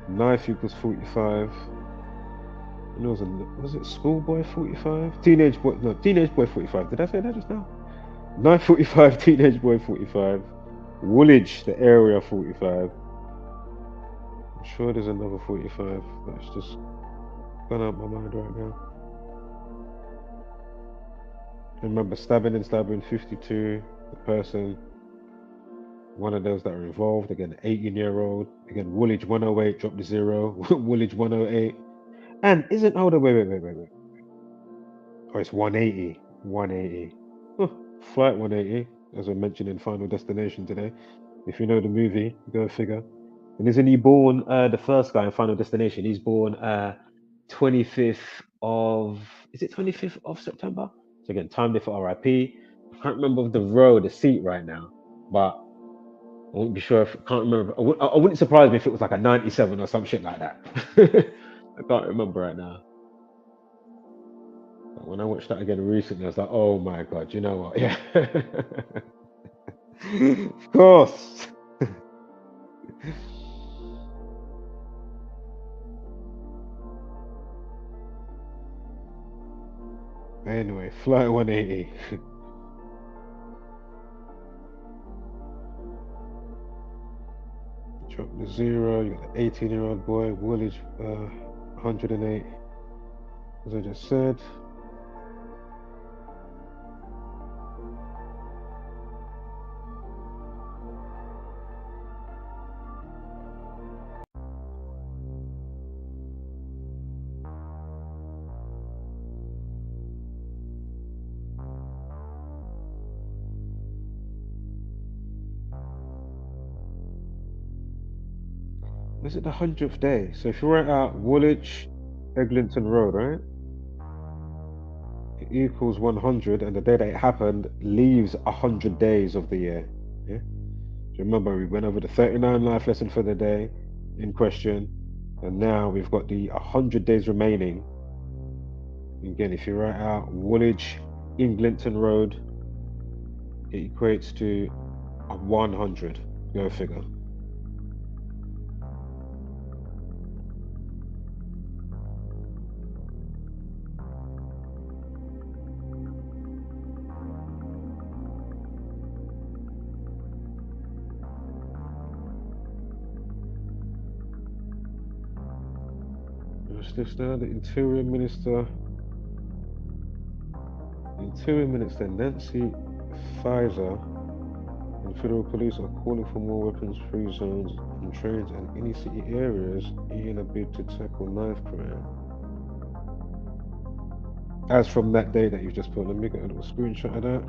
Speaker 1: knife equals 45. And was it schoolboy 45? Teenage boy 45. Did I say that just now? Knife 45, teenage boy 45. Woolwich, the area 45. I'm sure there's another 45. That's just gone out my mind right now. Remember, stabbing 52, the person one of those that are involved. Again, 18-year-old. Again, Woolwich 108, drop the 0. Woolwich 108. And isn't, hold on, wait. Oh, it's 180. 180. Huh, Flight 180, as I mentioned in Final Destination today. If you know the movie, go figure. And isn't he born, the first guy in Final Destination, he's born 25th of, is it 25th of September? So again, timed it for RIP. I can't remember the seat right now, but I wouldn't be sure if, I can't remember. I wouldn't surprise me if it was like a 97 or some shit like that. I can't remember right now. But when I watched that again recently, I was like, oh my God, you know what? Yeah. Of course. Anyway, Flight 180. Drop the 0. You got the 18-year-old boy, Woolwich 108. As I just said. Is it the 100th day? So if you write out Woolwich Eglinton Road, right? It equals 100, and the day that it happened leaves 100 days of the year. Yeah. So remember, we went over the 39 life lesson for the day in question, and now we've got the 100 days remaining. Again, if you write out Woolwich Eglinton Road, it equates to a 100. Go figure. What's this now? The Interior Minister Nancy Faeser and Federal Police are calling for more weapons-free zones in trains and inner city areas in a bid to tackle knife crime. As from that day that you just put, let me get a little screenshot of that.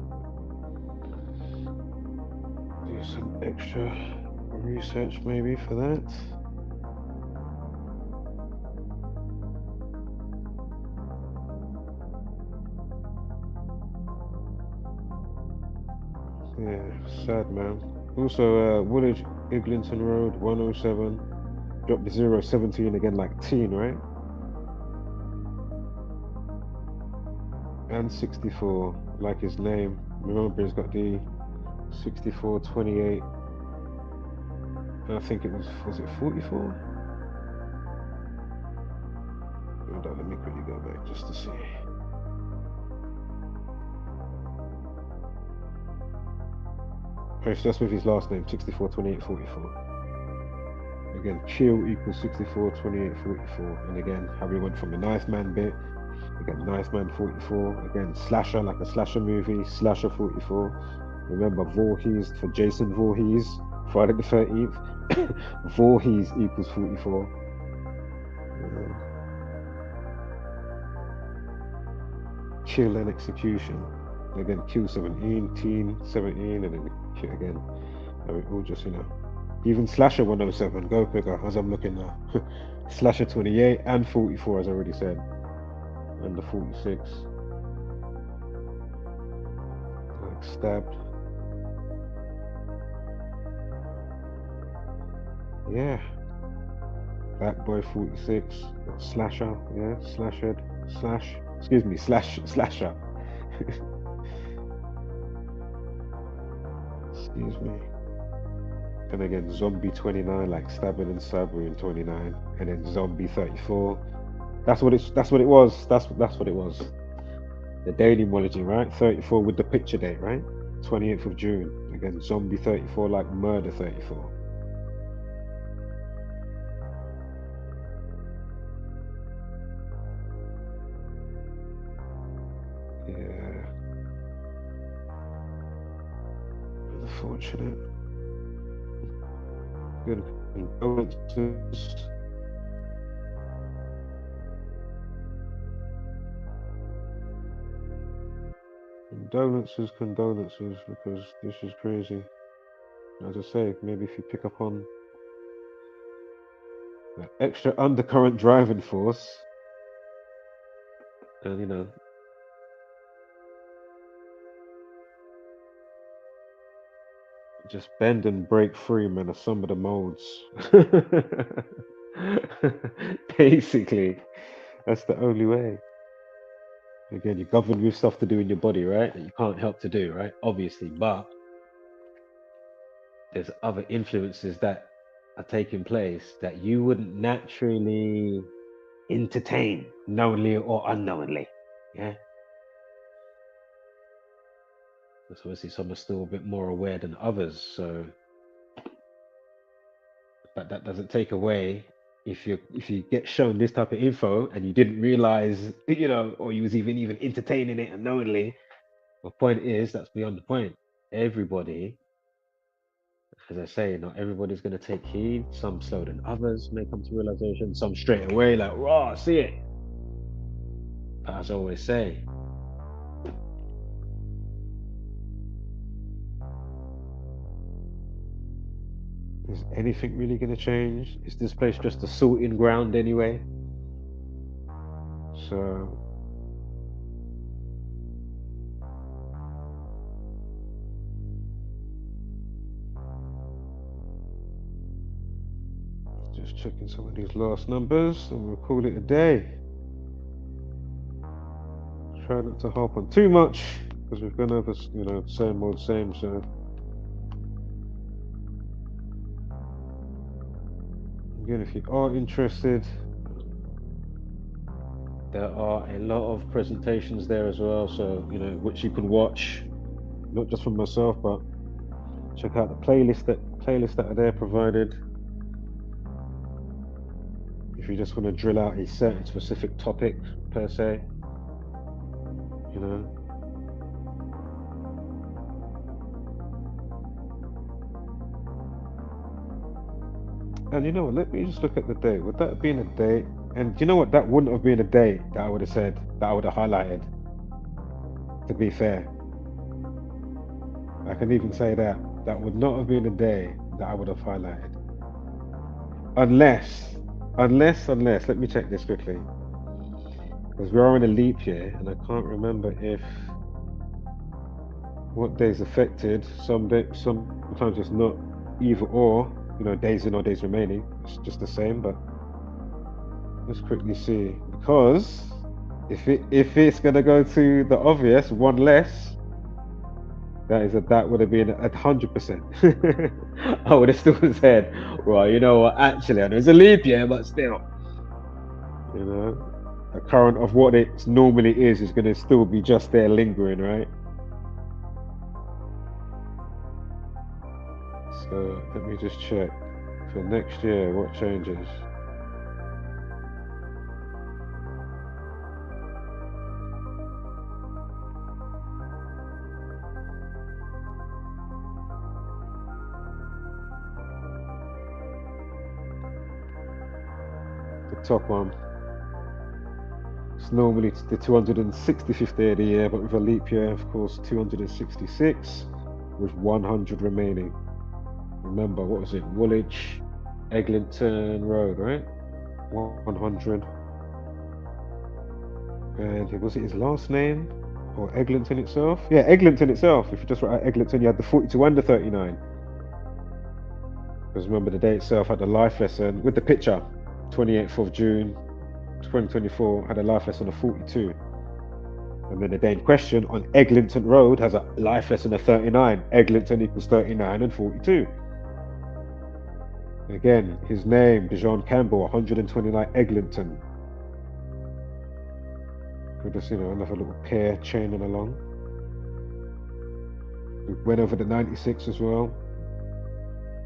Speaker 1: Do some extra research maybe for that. Yeah, sad man. Also, Woolwich Eglinton Road 107. Drop the 017 again, like teen, right? And 64, like his name. Remember, he's got the 6428. And I think it was it 44? Hold on, let me quickly go back just to see. Okay, so that's with his last name, 64, 28, 44. Again, kill equals 64, 28, 44. And again, how we went from the knife man bit. Again, knife man 44. Again, slasher, like a slasher movie, slasher 44. Remember, Voorhees for Jason Voorhees, Friday the 13th. Voorhees equals 44. Kill and execution. Again, kill 17, teen 17, and then kill again. I mean, all just, you know. Even Slasher 107, go figure, as I'm looking now. Slasher 28 and 44, as I already said. And the 46. Like stabbed. Yeah. Black Boy 46. Slasher, yeah, slasher. Slasher. Excuse me. And again, Zombie 29, like stabbing and Sabri in 29, and then Zombie 34. That's what it was. That's what it was. The daily mology, right? 34 with the picture date, right? 28th of June. Again, Zombie 34, like Murder 34. Yeah. Unfortunate. Again, condolences. Condolences, because this is crazy. As I say, maybe if you pick up on that extra undercurrent driving force, and you know, just bend and break free, man, of some of the molds. Basically, that's the only way. Again, you're governed with stuff to do in your body, right? That you can't help to do, right? Obviously, but there's other influences that are taking place that you wouldn't naturally entertain, knowingly or unknowingly. Yeah. Because obviously some are still a bit more aware than others. So, but that doesn't take away if you get shown this type of info and you didn't realize, you know, or you was even entertaining it unknowingly. The point is that's beyond the point. Everybody, as I say, not everybody's going to take heed. Some slower than others may come to realization. Some straight away, like, raw, see it. But as I always say, is anything really going to change? Is this place just a sorting ground anyway? So, just checking some of these last numbers and we'll call it a day. Try not to harp on too much because we've gone over, you know, same old same. So, again, if you are interested, there are a lot of presentations there as well. So, you know, which you can watch, not just from myself, but check out the playlists that are there provided. If you just want to drill out a certain specific topic per se, you know. And you know what, let me just look at the date. Would that have been a date? And you know what, that wouldn't have been a date that I would have said, that I would have highlighted, to be fair. I can even say that would not have been a day that I would have highlighted. Unless, let me check this quickly. Because we are in a leap year, and I can't remember if what days affected. Sometimes it's not either or, you know, days in or days remaining. It's just the same, but let's quickly see. Because if it's gonna go to the obvious, one less, that would have been 100%. I would have still said, well, you know what, actually, I know it's a leap year, but still, you know, a current of what it normally is going to still be just there lingering, right? So let me just check for next year what changes. Top one. It's normally the 265th day of the year, but with a leap year, of course, 266 with 100 remaining. Remember, what was it? Woolwich Eglinton Road, right? 100. And was it his last name or Eglinton itself? Yeah, Eglinton itself. If you just write out Eglinton, you had the 42 and the 39. Because remember, the day itself had the life lesson with the picture. 28th of June 2024 had a life lesson of 42, and then the day in question on Eglinton Road has a life lesson of 39. Eglinton equals 39 and 42. Again, his name, Daejaun Campbell, 129 Eglinton. Could just, you know, another little pair chaining along. We went over the 96 as well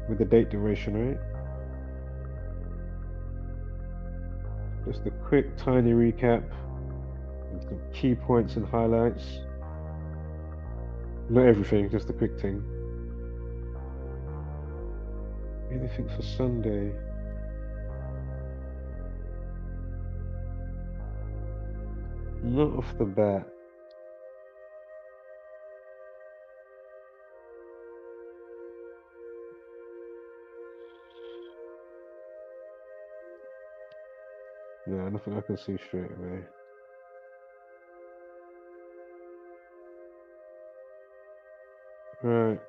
Speaker 1: with the date duration, right? Just a quick, tiny recap of some key points and highlights. Not everything, just a quick thing. Anything for Sunday? Not off the bat. No, nothing I can see straight away. Right.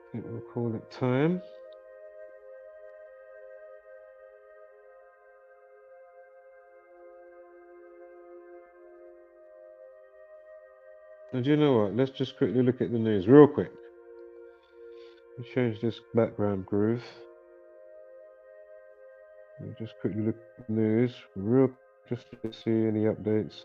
Speaker 1: I think we'll call it time. And you know what? Let's just quickly look at the news real quick. Let me change this background groove. And just quickly look at the news real quick, just to see any updates.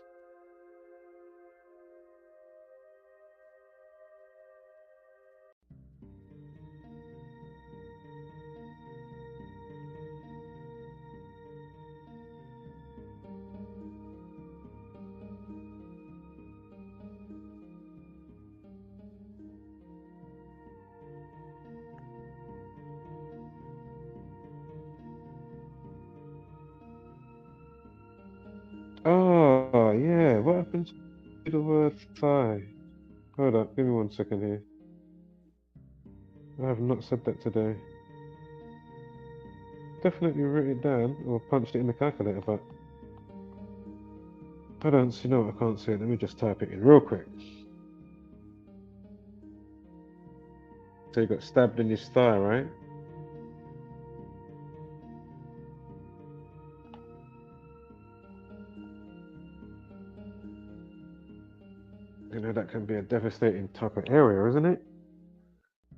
Speaker 1: Oh, yeah. What happened to the word thigh? Hold up. Give me 1 second here. I have not said that today. Definitely written it down or punched it in the calculator, but I don't see. No, I can't see it. Let me just type it in real quick. So you got stabbed in his thigh, right? You know, that can be a devastating type of area, isn't it?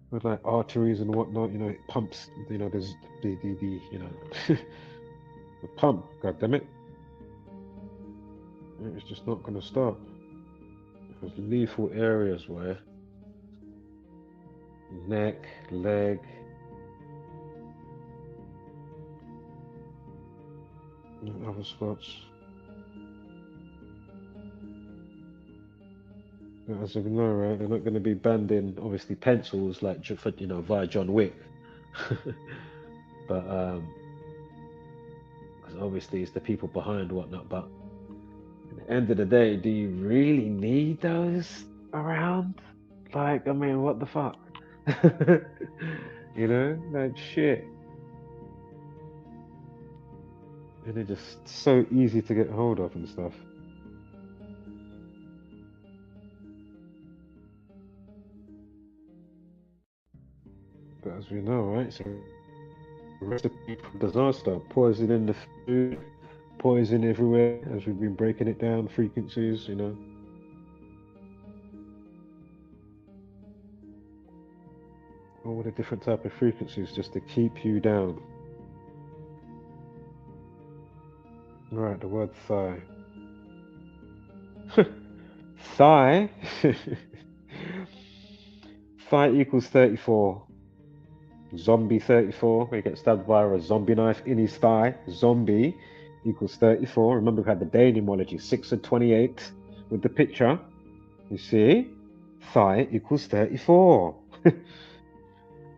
Speaker 1: With like arteries and whatnot, you know, it pumps, you know, there's the you know, the pump, god damn it. It's just not going to stop. There's lethal areas where neck, leg, and other spots. As we know, right, they're not going to be banned in obviously pencils like for, you know, via John Wick, but because obviously it's the people behind whatnot. But at the end of the day, do you really need those around? Like, I mean, what the fuck? You know, like shit. And they're just so easy to get hold of and stuff. But as we know, right, so recipe for disaster, poison in the food, poison everywhere, as we've been breaking it down, frequencies, you know. All the different type of frequencies just to keep you down. Right, the word thigh. Thigh? Thigh equals 34. Zombie 34, where he gets stabbed via a zombie knife in his thigh. Zombie equals 34. Remember, we had the day etymology, 6 and 28 with the picture. You see? Thigh equals 34.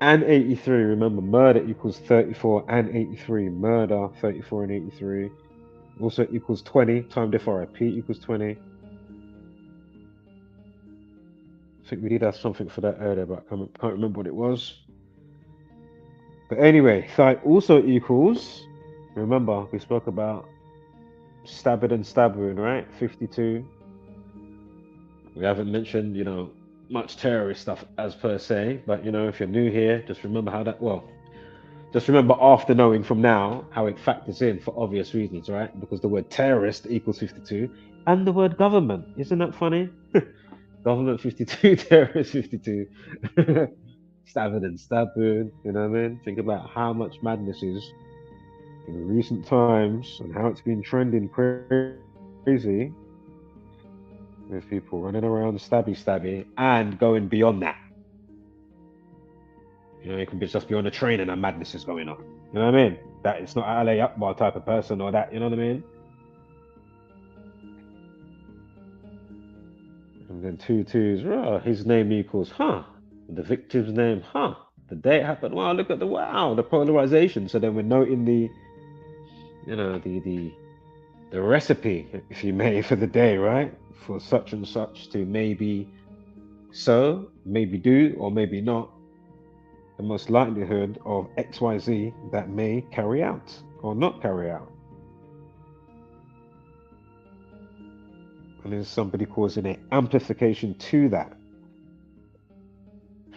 Speaker 1: And 83. Remember, murder equals 34 and 83. Murder, 34 and 83. Also equals 20. Time diff RIP equals 20. I think we did have something for that earlier, but I can't remember what it was. But anyway, thigh also equals, remember, we spoke about stabbing and stab wound, right? 52. We haven't mentioned, you know, much terrorist stuff as per se, but, you know, if you're new here, just remember how that, well, just remember after knowing from now how it factors in for obvious reasons, right? Because the word terrorist equals 52 and the word government. Isn't that funny? Government 52, terrorist 52. Stabbing and stabbing, you know what I mean? Think about how much madness is in recent times and how it's been trending crazy with people running around stabby and going beyond that. You know, you can just be on a train and a madness is going on. You know what I mean? That it's not LA Akbar type of person or that, you know what I mean? And And then 2 twos, his name equals, the victim's name, the day it happened, wow, look at the polarization. So then we're noting the recipe, if you may, for the day, right? For such and such to maybe so, maybe do, or maybe not. The most likelihood of XYZ that may carry out or not carry out. And there's somebody causing an amplification to that.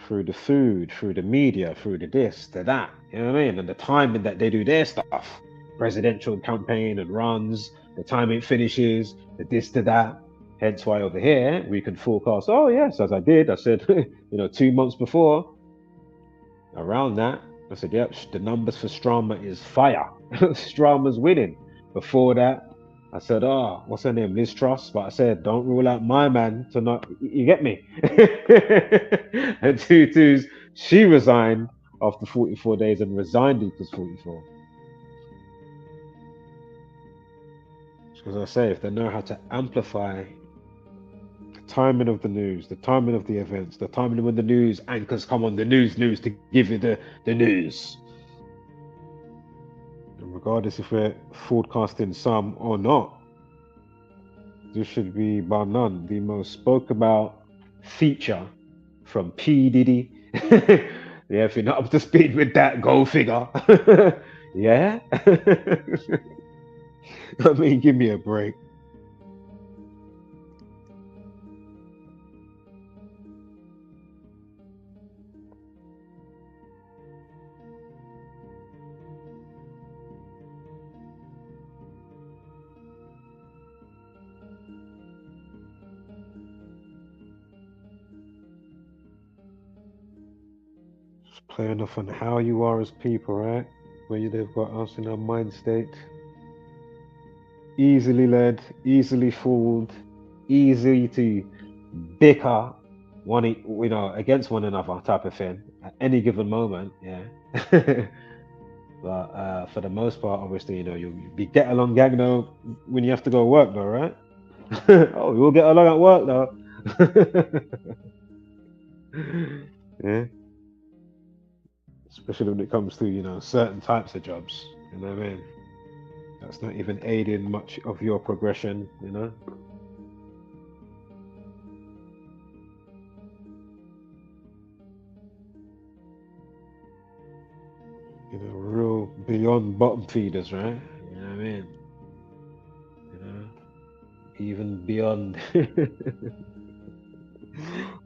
Speaker 1: Through the food, through the media, through the this, the that, you know what I mean? And the timing that they do their stuff. Presidential campaign and runs, the time it finishes, the this to that. Hence why over here we can forecast, oh yes, as I did, I said, 2 months before, around that, I said, yep, the numbers for Strama is fire. Strama's winning. Before that, I said, what's her name? Liz Truss. But I said, don't rule out my man to not, you get me? And 2 twos, she resigned after 44 days and resigned equals 44. As I say, if they know how to amplify the timing of the news, the timing of the events, the timing when the news anchors come on the news to give you the news. And regardless if we're forecasting some or not, this should be by none the most spoke about feature from P. Diddy. Yeah, if you're not up to speed with that, go figure. Yeah? I mean, give me a break. Just playing off on how you are as people, right? Where they've got us in our mind state. Easily led, easily fooled, easy to bicker against one another type of thing at any given moment, yeah. But for the most part, obviously, you'll be get along gang though when you have to go work though, right? Oh, we'll get along at work though. Yeah. Especially when it comes to, certain types of jobs, you know what I mean? That's not even aiding much of your progression, real beyond bottom feeders, right? You know what I mean? Even beyond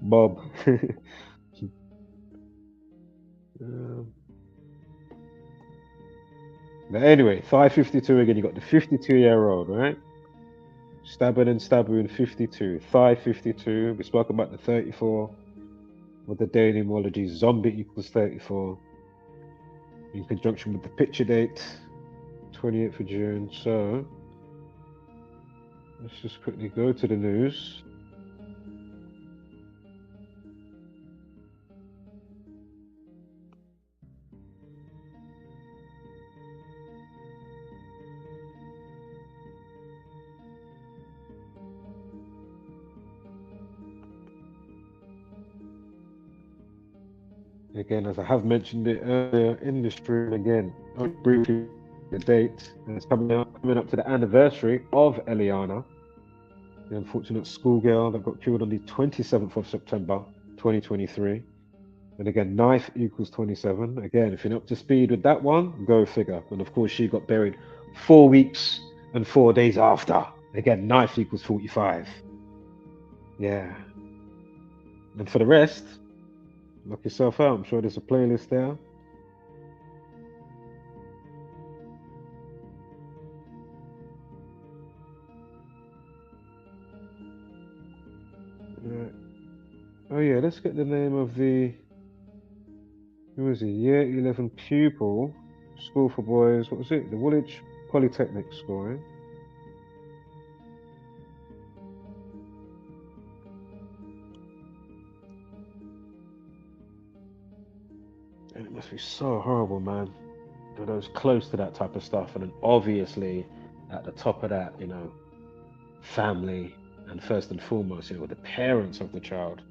Speaker 1: Bob. But anyway, 552 again, you got the 52-year-old, right? Stabbing 52. 552. We spoke about the 34 with the daily etymology. Zombie equals 34. In conjunction with the picture date, 28th of June. So let's just quickly go to the news. Again, as I have mentioned it earlier in the stream, again, briefly the date, and it's coming up to the anniversary of Eliana, the unfortunate schoolgirl that got killed on the 27th of September 2023. And again, knife equals 27. Again, if you're not up to speed with that one, go figure. And of course, she got buried 4 weeks and 4 days after. Again, knife equals 45. Yeah. And for the rest, knock yourself out. I'm sure there's a playlist there. Right. Oh yeah, let's get the name of the, who was he? Year 11 pupil, school for boys. What was it? The Woolwich Polytechnic School, right? And it must be so horrible, man. For those close to that type of stuff, and then obviously at the top of that, family and first and foremost, the parents of the child.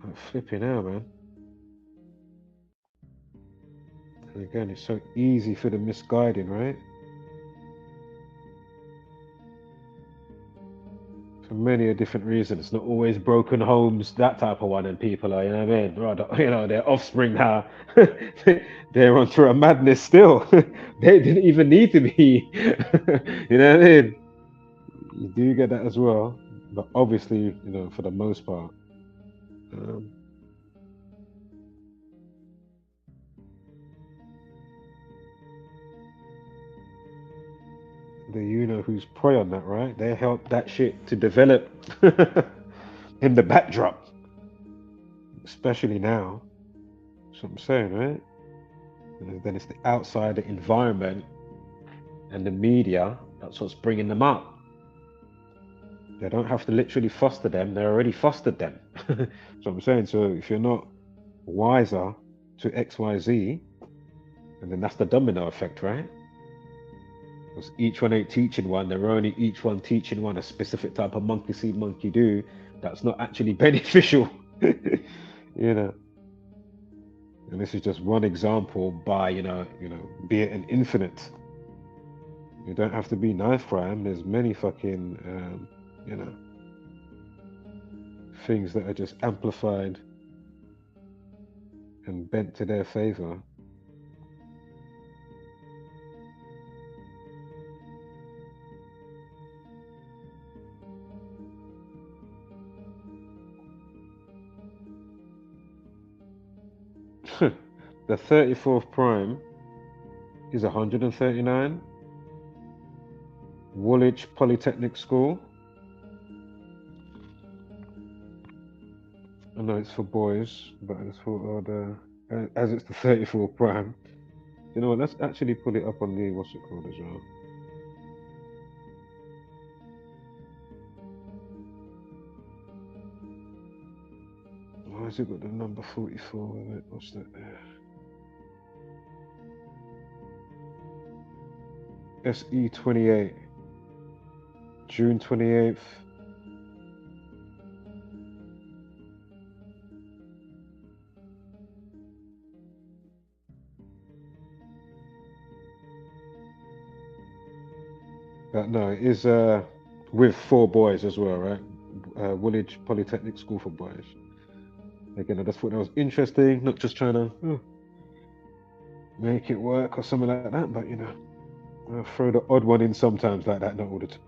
Speaker 1: I'm flipping out, man. And again, it's so easy for the misguided, right? For many a different reasons. It's not always broken homes, that type of one, and people are, rather, their offspring now, they're onto a madness still. They didn't even need to be. You know what I mean? You do get that as well, but obviously, for the most part. The who's prey on that, right? They help that shit to develop in the backdrop, especially now. That's what I'm saying, right? And then it's the outside environment and the media that's what's bringing them up. They don't have to literally foster them, they're already fostered them. That's what I'm saying. So if you're not wiser to XYZ, and then that's the domino effect, right? Because each one ain't teaching one, they're only each one teaching one a specific type of monkey see, monkey do that's not actually beneficial. And this is just one example by, be it an infinite. You don't have to be knife crime. There's many fucking, things that are just amplified and bent to their favor. The 34th prime is 139. Woolwich Polytechnic School. I know it's for boys, but I just thought, as it's the 34th prime, you know what? Let's actually put it up on the what's it called as well. Why has it got the number 44 with it? What's that there? SE28, June 28th. But no, it is with 4 boys as well, right? Woolwich Polytechnic School for boys. Again, I just thought that was interesting, not just trying to make it work or something like that, but I'll throw the odd one in sometimes like that, not all the time.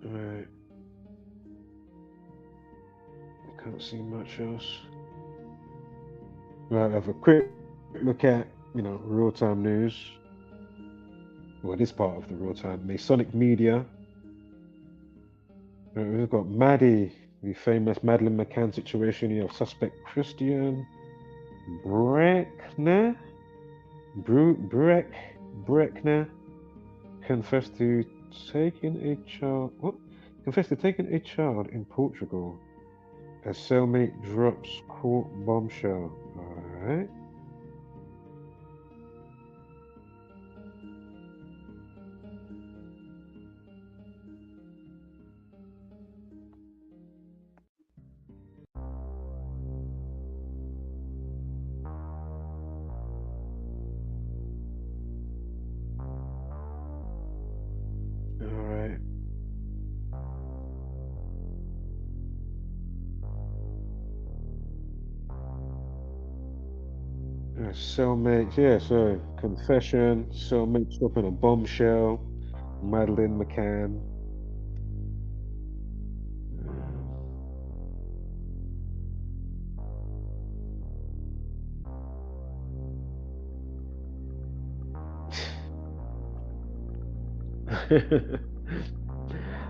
Speaker 1: Alright. I can't see much else. Right, have a quick look at, real-time news. Well, this part of the real-time. Masonic media. We've got Maddie, the famous Madeleine McCann situation here of suspect Christian Breckner. Breckner confessed to taking a child. What? Confessed to taking a child in Portugal. A cellmate drops court bombshell. Alright. Alright. Cellmate, yeah, so confession, cellmate dropping a bombshell, Madeleine McCann.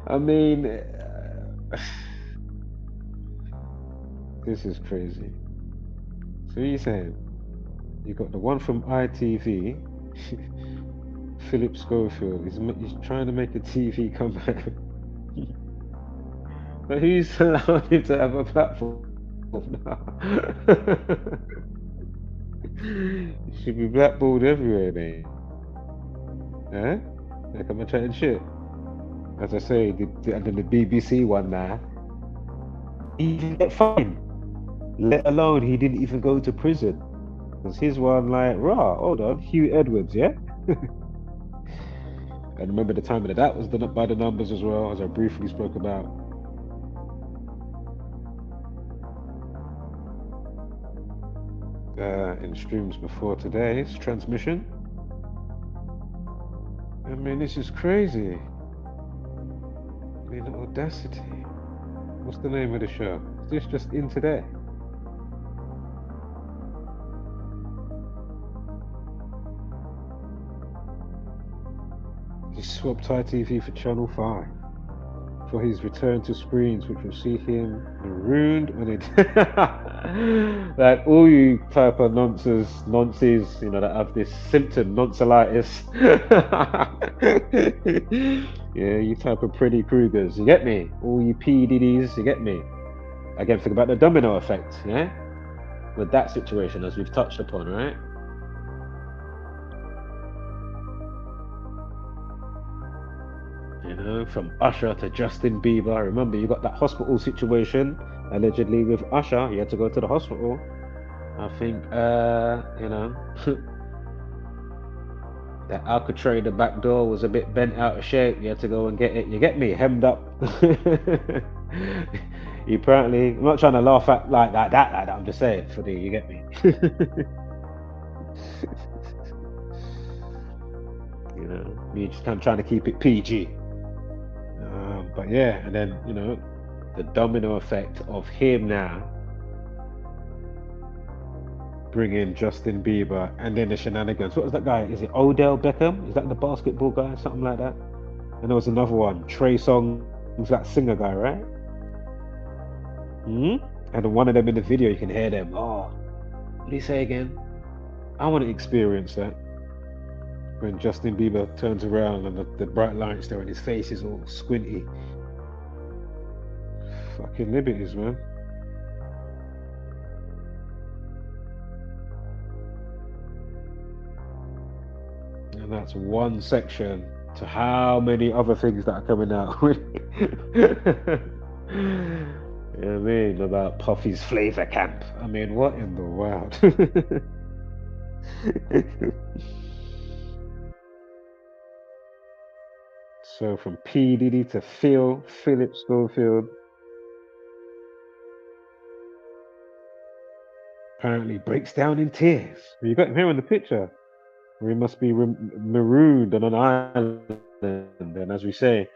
Speaker 1: I mean, this is crazy. So you're saying you got the one from ITV Philip Schofield. He's trying to make a TV comeback. But who's allowed him to have a platform now? He should be blackballed everywhere, mate. Huh? Like I'm chatting shit. As I say, and then the BBC one now, he didn't get fined. Let alone he didn't even go to prison. Because his one like, rah, hold on, Hugh Edwards, yeah? And remember the time that was done up by the numbers as well, as I briefly spoke about. In streams before today's transmission. I mean, this is crazy. I mean, the audacity. What's the name of the show? Is this just in today? He swapped ITV for Channel 5 for his return to screens, which will see him marooned on it. Like all you type of nonces, you know, that have this symptom, nonsalitis. Yeah, you type of Freddy Kruegers, you get me? All you PDDs, you get me? Again, think about the domino effect, yeah? With that situation, as we've touched upon, right? You know, from Usher to Justin Bieber. Remember, you got that hospital situation, allegedly with Usher. He had to go to the hospital. I think, you know, that Alcatraz, the back door was a bit bent out of shape. You had to go and get it. You get me? Hemmed up. He apparently, I'm not trying to laugh at like that. I'm just saying, for the, you get me? You know, me just kind of trying to keep it PG. But yeah, and then, you know, the domino effect of him now bringing Justin Bieber, and then the shenanigans. What was that guy? Is it Odell Beckham? Is that the basketball guy? Something like that. And there was another one, Trey Songz, that singer guy, right? And then one of them in the video, you can hear them. Oh, what did he say again? I want to experience that. When Justin Bieber turns around and the bright lights there and his face is all squinty. Fucking liberties, man. And that's one section to how many other things that are coming out. You know what I mean? About Puffy's flavor camp. I mean, what in the world? So from P. Diddy to Philip Schofield. Apparently breaks down in tears. You got him here in the picture. Where he must be marooned on an island. And as we say,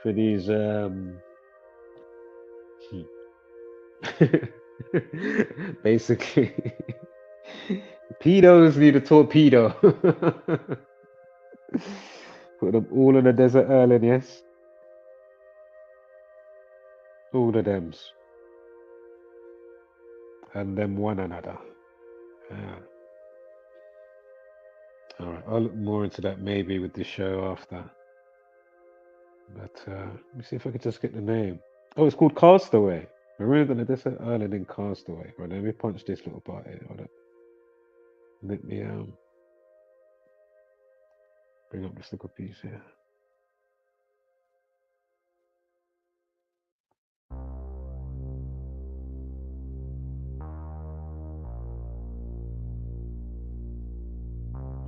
Speaker 1: for these basically pedos need a torpedo. Put them all on a desert island, yes? All of them. And them one another. Yeah. Alright, I'll look more into that maybe with the show after. But let me see if I could just get the name. Oh, it's called Castaway. Marooned on a desert island in Castaway. Right, let me punch this little part here. Hold up. Let me bring up this little piece here.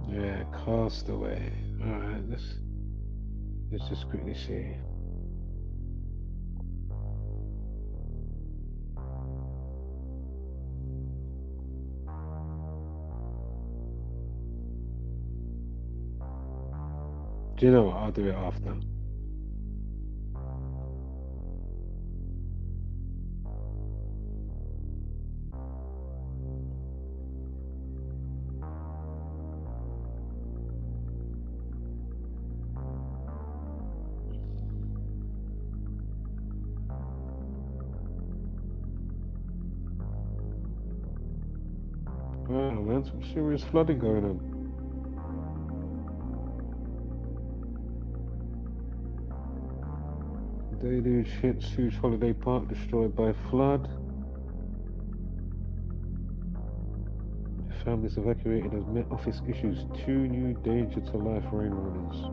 Speaker 1: Yeah, Castaway. Alright, let's just quickly see. Do you know what? I'll do it after. Wow, man, some serious flooding going on. Deluge hits huge holiday park destroyed by flood. Families evacuated as Met Office issues 2 new danger to life rain warnings.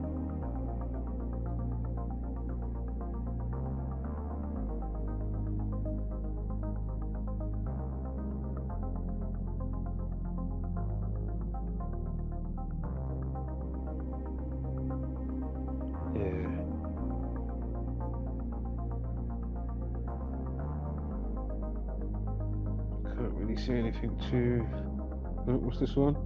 Speaker 1: Can't really see anything too. Oh, what's this one?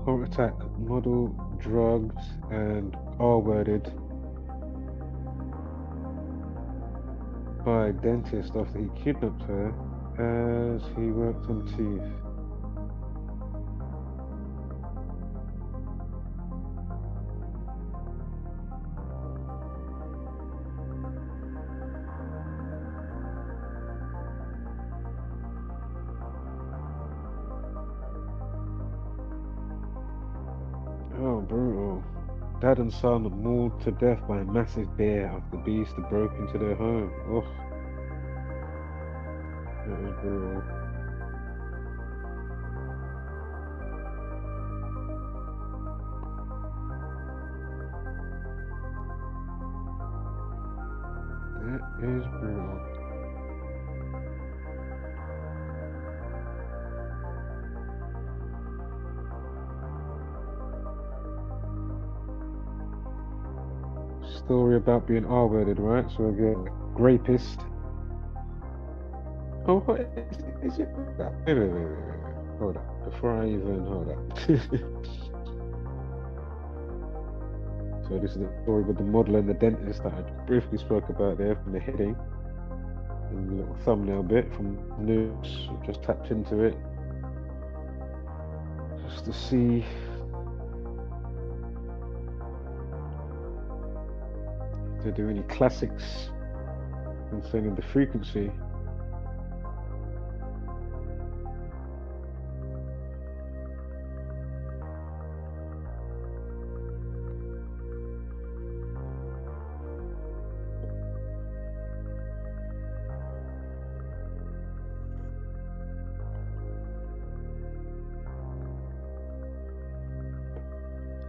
Speaker 1: Heart attack model drugged and R-worded by a dentist after he kidnapped her as he worked on teeth. Oh, brutal. Dad and son mauled to death by a massive bear after the beast had broken into their home. Oh, that is brutal. That is brutal. Story about being R-worded, right? So again, rapist. Oh, what is it? Wait. Hold up. Before I even hold up. So this is the story with the model and the dentist that I briefly spoke about there from the heading. And a little thumbnail bit from the news. I just tapped into it. Just to see if they do any classics concerning the frequency.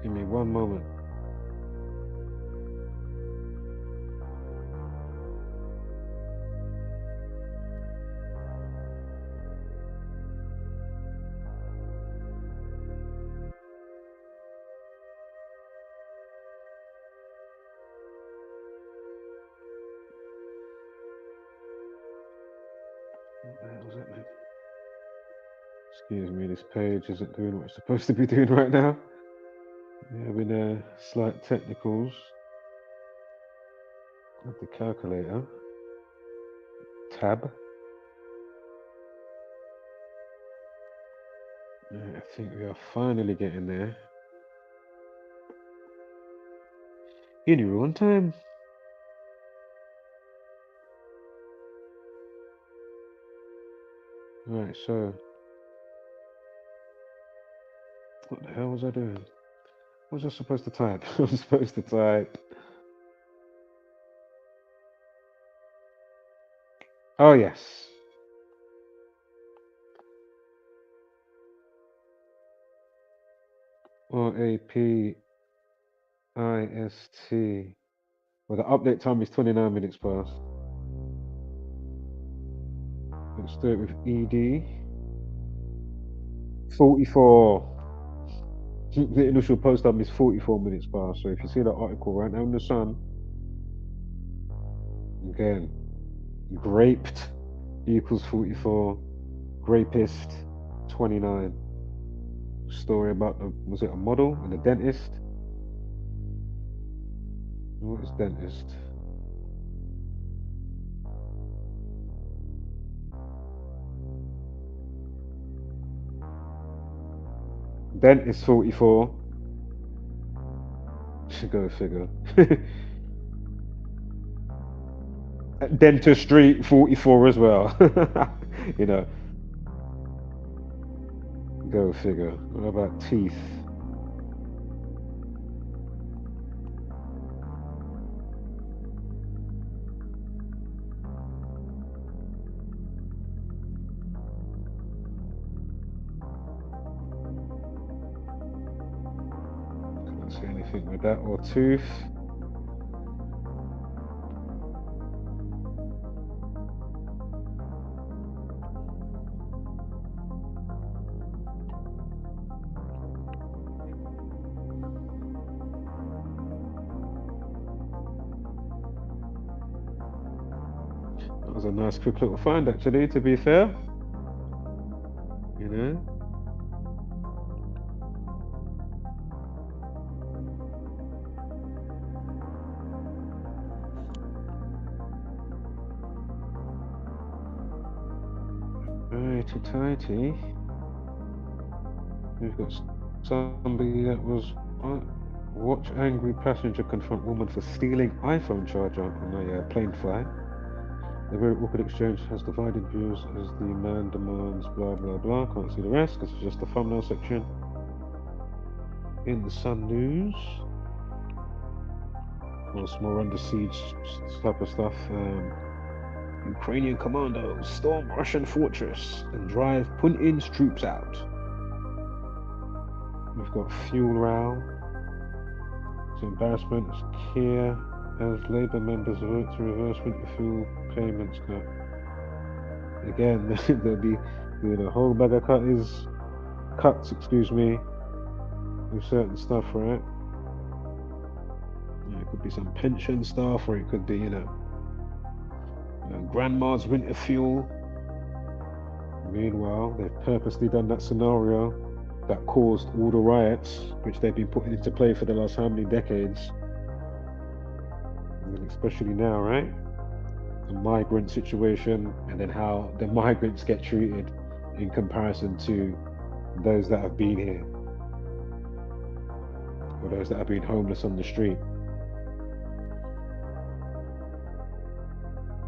Speaker 1: Give me one moment. What the hell was that, mate? Excuse me, this page isn't doing what it's supposed to be doing right now. We're having slight technicals with the calculator. Tab. I think we are finally getting there. Nearly on time. Right, so what the hell was I doing? What was I supposed to type? I was supposed to type. Oh yes. RAPIST. Well, the update time is 29 minutes past. Let's do it with ED. 44. The initial post time is 44 minutes past. So if you see that article right now in the Sun, again, graped equals 44, rapist 29. Story about was it a model and a dentist? What is dentist? Dentist 44. Go figure. Dentistry 44 as well. You know. Go figure. What about teeth? Nothing with that or tooth. That was a nice quick little find actually, to be fair. You know? Righty tighty. We've got somebody that was watch angry passenger confront woman for stealing iPhone charger on a plane flight. The very awkward exchange has divided views as the man demands blah blah blah. Can't see the rest because it's just the thumbnail section. In the Sun News. Or some more under siege type of stuff. Ukrainian commandos storm Russian fortress and drive Putin's troops out. We've got fuel row. It's embarrassment. It's Kia as Labour members vote to reverse winter fuel payments cut. Again, there'll be doing a whole bag of cuts, excuse me, with certain stuff, right? Yeah, it could be some pension stuff, or it could be, grandma's winter fuel. Meanwhile, they've purposely done that scenario that caused all the riots, which they've been putting into play for the last how many decades. And especially now, right? The migrant situation, and then how the migrants get treated in comparison to those that have been here, or those that have been homeless on the street.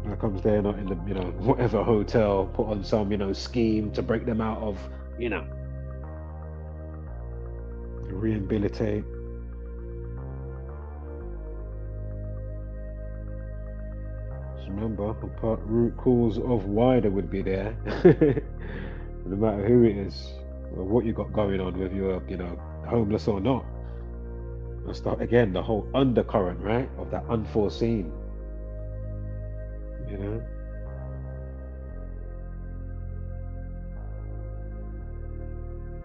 Speaker 1: Here comes they're not in the, whatever hotel, put on some, scheme to break them out of, rehabilitate. Just remember, the root cause of why they would be there, no matter who it is, or what you got going on with your, homeless or not. And start again, the whole undercurrent, right, of that unforeseen.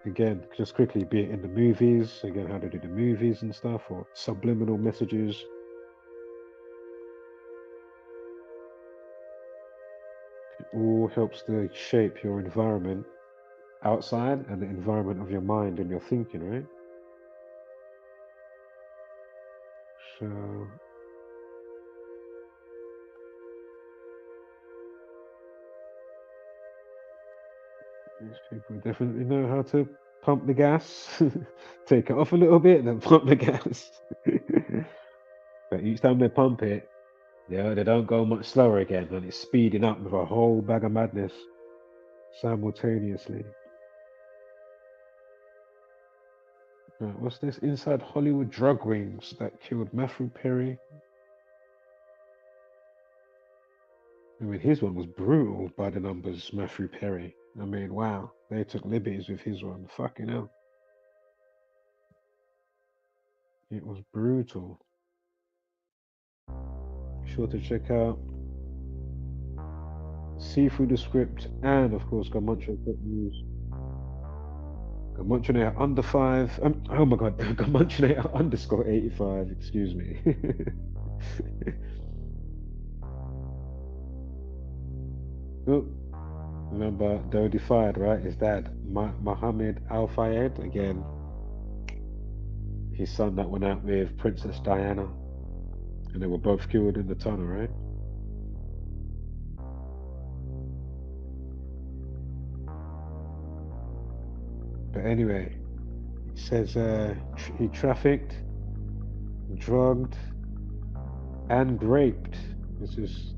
Speaker 1: Again, just quickly, be it in the movies, again, how to do the movies and stuff, or subliminal messages. It all helps to shape your environment outside and the environment of your mind and your thinking, right? So these people definitely know how to pump the gas, take it off a little bit, and then pump the gas. But each time they pump it, they don't go much slower again, and it's speeding up with a whole bag of madness simultaneously. Right, what's this? Inside Hollywood drug rings that killed Matthew Perry. I mean, his one was brutal by the numbers, Matthew Perry. I mean, wow, they took liberties with his one. Fucking hell. It was brutal. Be sure to check out See Through the Script and, of course, Gematria News. Gematria under 5. Oh my god, Gematria _85, excuse me. Oh, remember, though defied, right? His dad, Mohammed Al Fayed, again, his son that went out with Princess Diana, and they were both killed in the tunnel, right? But anyway, it says he trafficked, drugged, and raped. This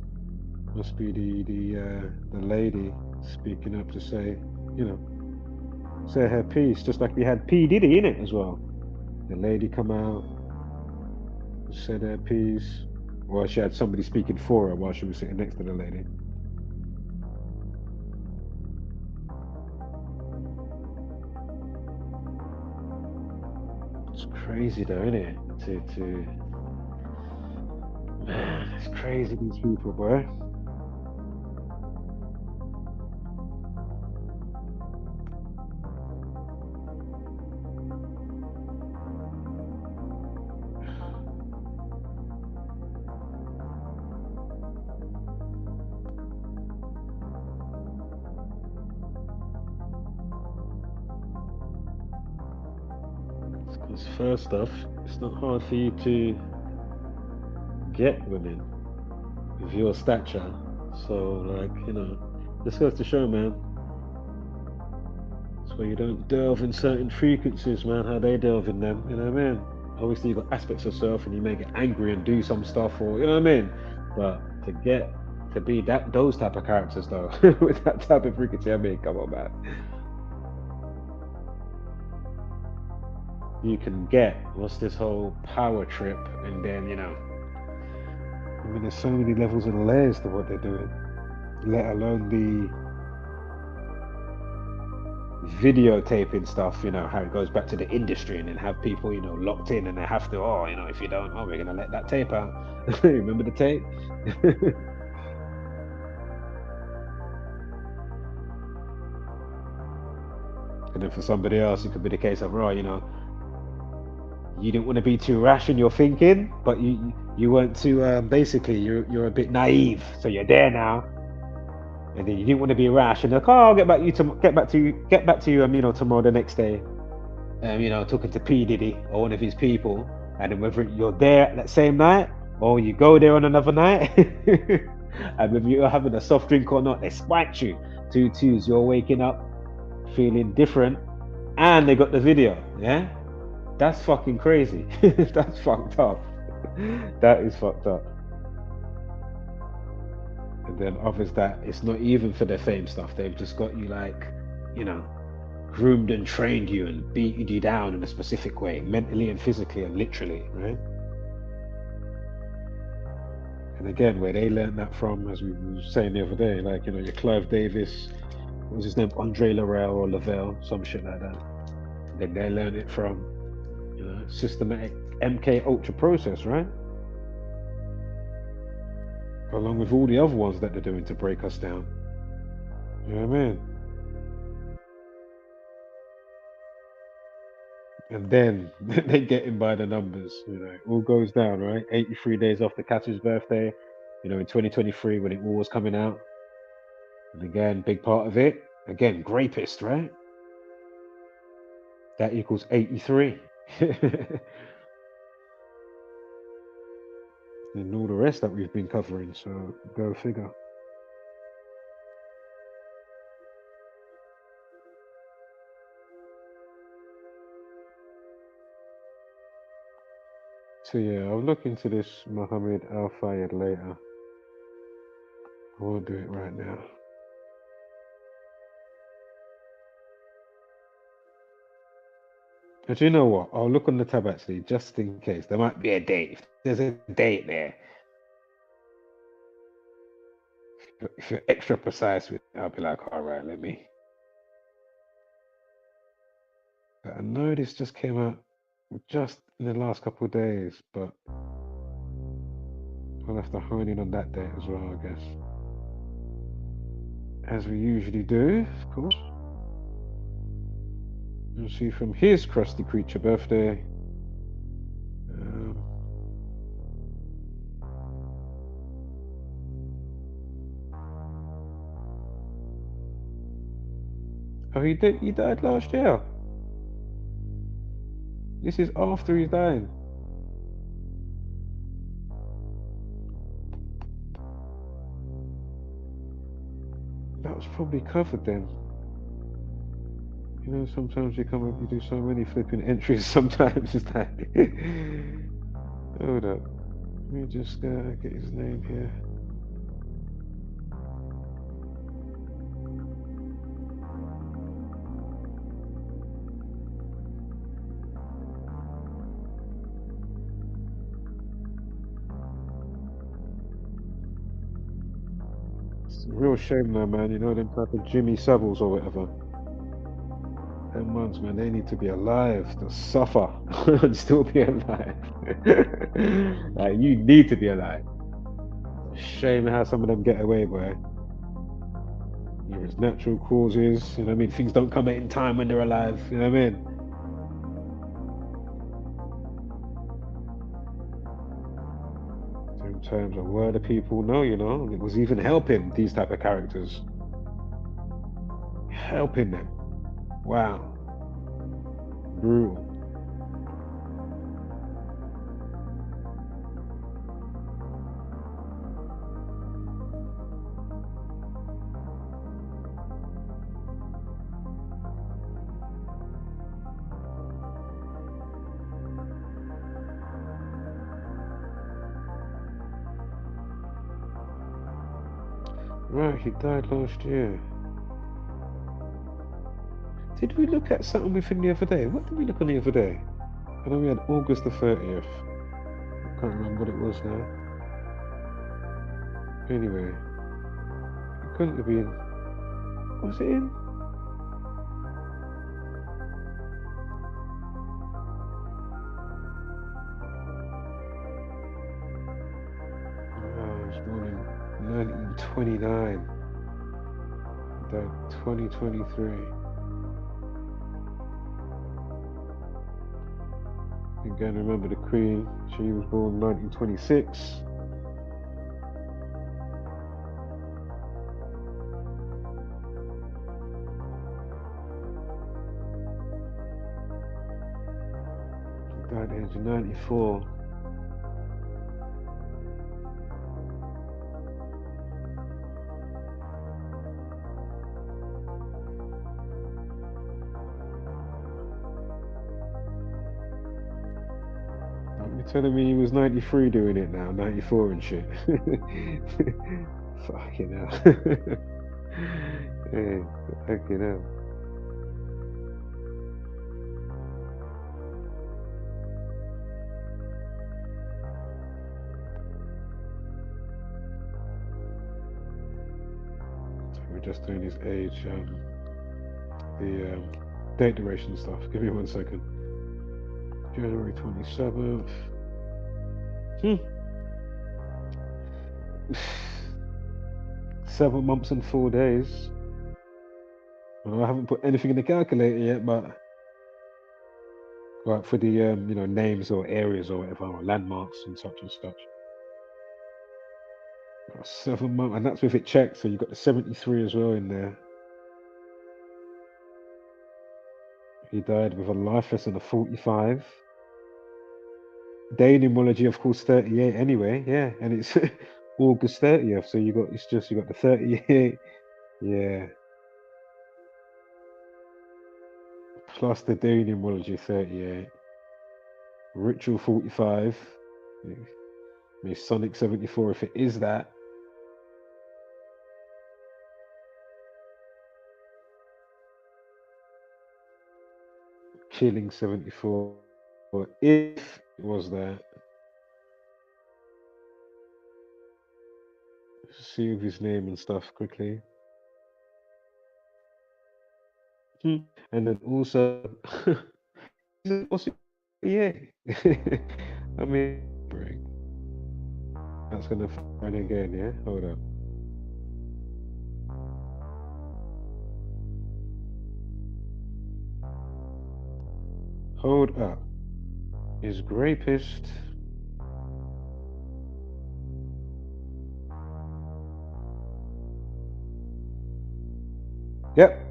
Speaker 1: must be the lady speaking up to say, say her piece, just like we had P. Diddy in it as well. The lady come out, said her piece. Well, she had somebody speaking for her while she was sitting next to the lady. It's crazy though, isn't it? Man, it's crazy, these people, boy. Because first off, it's not hard for you to get women with your stature. So, like, you know, this goes to show, man. That's why you don't delve in certain frequencies, man, how they delve in them, you know what I mean? Obviously, you've got aspects of yourself and you may get angry and do some stuff, or, you know what I mean? But to be those type of characters, though, with that type of frequency, I mean, come on, man. You can get, what's this whole power trip, and then, you know, I mean, there's so many levels and layers to what they're doing, let alone the videotaping stuff, you know, how it goes back to the industry and then have people, you know, locked in and they have to, oh, you know, if you don't, oh, we're going to let that tape out. Remember the tape? And then for somebody else, it could be the case of, oh, you know, you didn't want to be too rash in your thinking, but you weren't too, basically, you're a bit naive. So you're there now. And then you didn't want to be rash, and like, oh, I'll get back to you, you know, tomorrow, the next day. You know, talking to P Diddy or one of his people, and then whether you're there that same night or you go there on another night, and whether you're having a soft drink or not, they spiked you. 2-2s, you're waking up feeling different, and they got the video. Yeah, that's fucking crazy. That's fucked up. That is fucked up. And then others that it's not even for their fame stuff. They've just got you, like, you know, groomed and trained you and beaten you down in a specific way, mentally and physically and literally, right? And again, where they learned that from, as we were saying the other day, like, you know, your Clive Davis, what was his name, Andre Laurel or Lavelle, some shit like that. And then they learned it from, you know, systematic MK Ultra process, right? Along with all the other ones that they're doing to break us down. You know what I mean? And then they get him by the numbers, you know, it all goes down, right? 83 days after Cathy's birthday, you know, in 2023 when it all was coming out. And again, big part of it, again, grapist, right? That equals 83. And all the rest that we've been covering, so go figure. So yeah, I'll look into this Muhammad Al-Fayed later. I won't do it right now. But you know what? I'll look on the tab actually, just in case. There might be a date. If there's a date there, if you're extra precise with it, I'll be like, all right, let me. But I know this just came out just in the last couple of days, but I'll have to hone in on that date as well, I guess. As we usually do, of course. You'll see from his crusty creature birthday. Oh, he died last year. This is after he's dying. That was probably covered then. You know, sometimes you do so many flipping entries, sometimes it's like... Hold up. Let me just get his name here. It's a real shame though, man, you know, them type of Jimmy Saviles or whatever. 10 months, man. They need to be alive to suffer and still be alive. Like, you need to be alive. Shame how some of them get away, boy. Either it's natural causes, you know what I mean? Things don't come in time when they're alive, you know what I mean? Sometimes, where the people know, you know, and it was even helping these type of characters. Helping them. Wow. Brutal. Right, he died last year. Did we look at something with him the other day? What did we look on the other day? I know we had August the 30th. I can't remember what it was now. Anyway, it couldn't have been. Was it in? I was born in 1929. Died 2023. Again, remember the Queen. She was born 1926. She died at the age of 94. Telling me he was 93 doing it now, 94 and shit. Fucking hell. Yeah, fucking hell. So we're just doing his age, the date duration stuff. Give me 1 second. January 27th. 7 months and 4 days. Well, I haven't put anything in the calculator yet, but right, for the you know, names or areas or whatever, or landmarks and such and such. 7 months, and that's with it checked. So you've got the 73 as well in there. He died with a life lesson of 45. Day numerology, of course, 38 anyway, yeah, and it's August 30th, so you got the 38, yeah, plus the day numerology 38, ritual 45, Masonic 74 if it is that. Killing 74, if it was that. See with his name and stuff quickly. And then also, yeah. I mean, that's gonna find again, yeah? Hold up. Hold up. Is Grapist. Yep.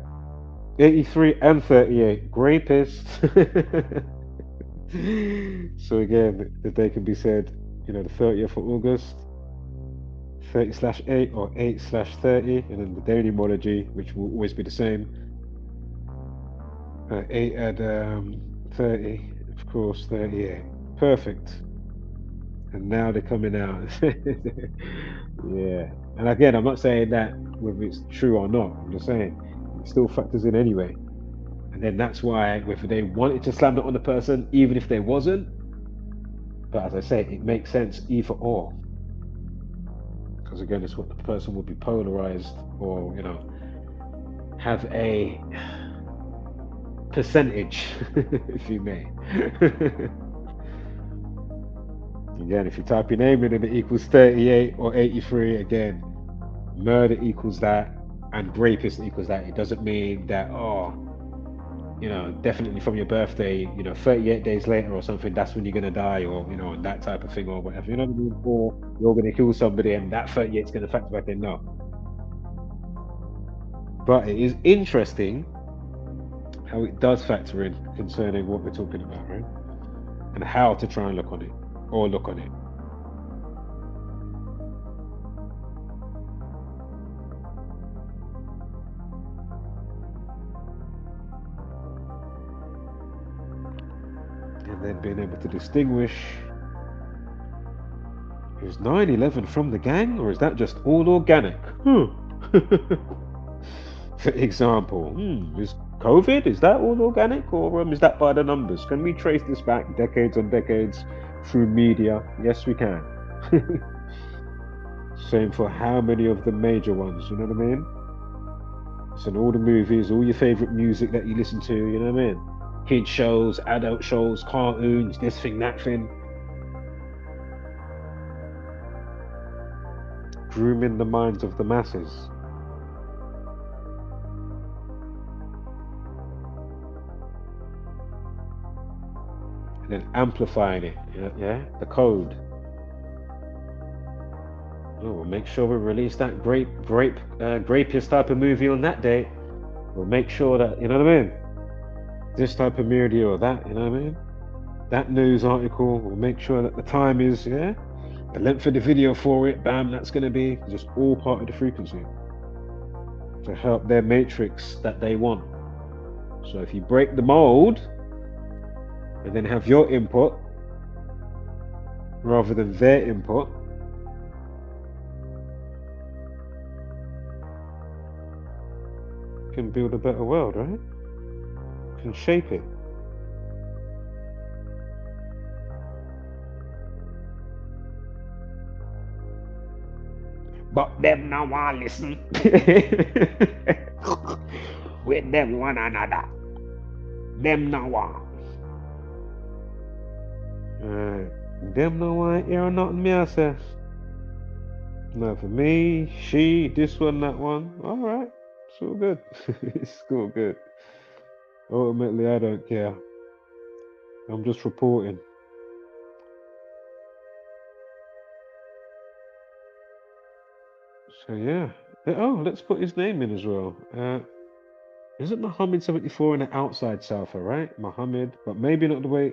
Speaker 1: 83 and 38. Grapist. So again, the day can be said, you know, the 30th of August, 30/8 or 8/30, and then the day numerology, which will always be the same. 8 and 30, of course, 38. Perfect. And now they're coming out. Yeah. And again, I'm not saying that whether it's true or not. I'm just saying it still factors in anyway. And then that's why whether they wanted to slam it on the person, even if they wasn't. But as I say, it makes sense either or. Because again, it's what the person would be polarized or, you know, have a percentage, if you may. Again, if you type your name in and it equals 38 or 83, again, murder equals that and rapist equals that. It doesn't mean that, oh, you know, definitely from your birthday, you know, 38 days later or something, that's when you're going to die, or, you know, that type of thing, or whatever. You know what I mean? Or you're going to kill somebody and that 38 is going to factor back in. No. But it is interesting how it does factor in concerning what we're talking about, right? And how to try and look on it, or look on it. And then being able to distinguish, is 9/11 from the gang, or is that just all organic? For example, is COVID, is that all organic, or is that by the numbers? Can we trace this back decades and decades through media? Yes, we can. Same for how many of the major ones, you know what I mean? It's in all the movies, all your favorite music that you listen to, you know what I mean? Kid shows, adult shows, cartoons, this thing, that thing. Grooming the minds of the masses. And then amplifying it, yeah? The code. Oh, we'll make sure we release that grapeist type of movie on that date. We'll make sure that, you know what I mean? This type of media or that, you know what I mean? That news article, we'll make sure that the time is, yeah? The length of the video for it, bam, that's going to be just all part of the frequency to help their matrix that they want. So if you break the mold and then have your input rather than their input, you can build a better world, right? You can shape it. But them now want listen. With them one another. Them now want. Them no want hear nothing me I say. No, for me, she, this one, that one. Alright. It's all good. It's all good. Ultimately, I don't care. I'm just reporting. So yeah. Oh, let's put his name in as well. Isn't Muhammad 74 in the outside cipher, right? Muhammad, but maybe not the way.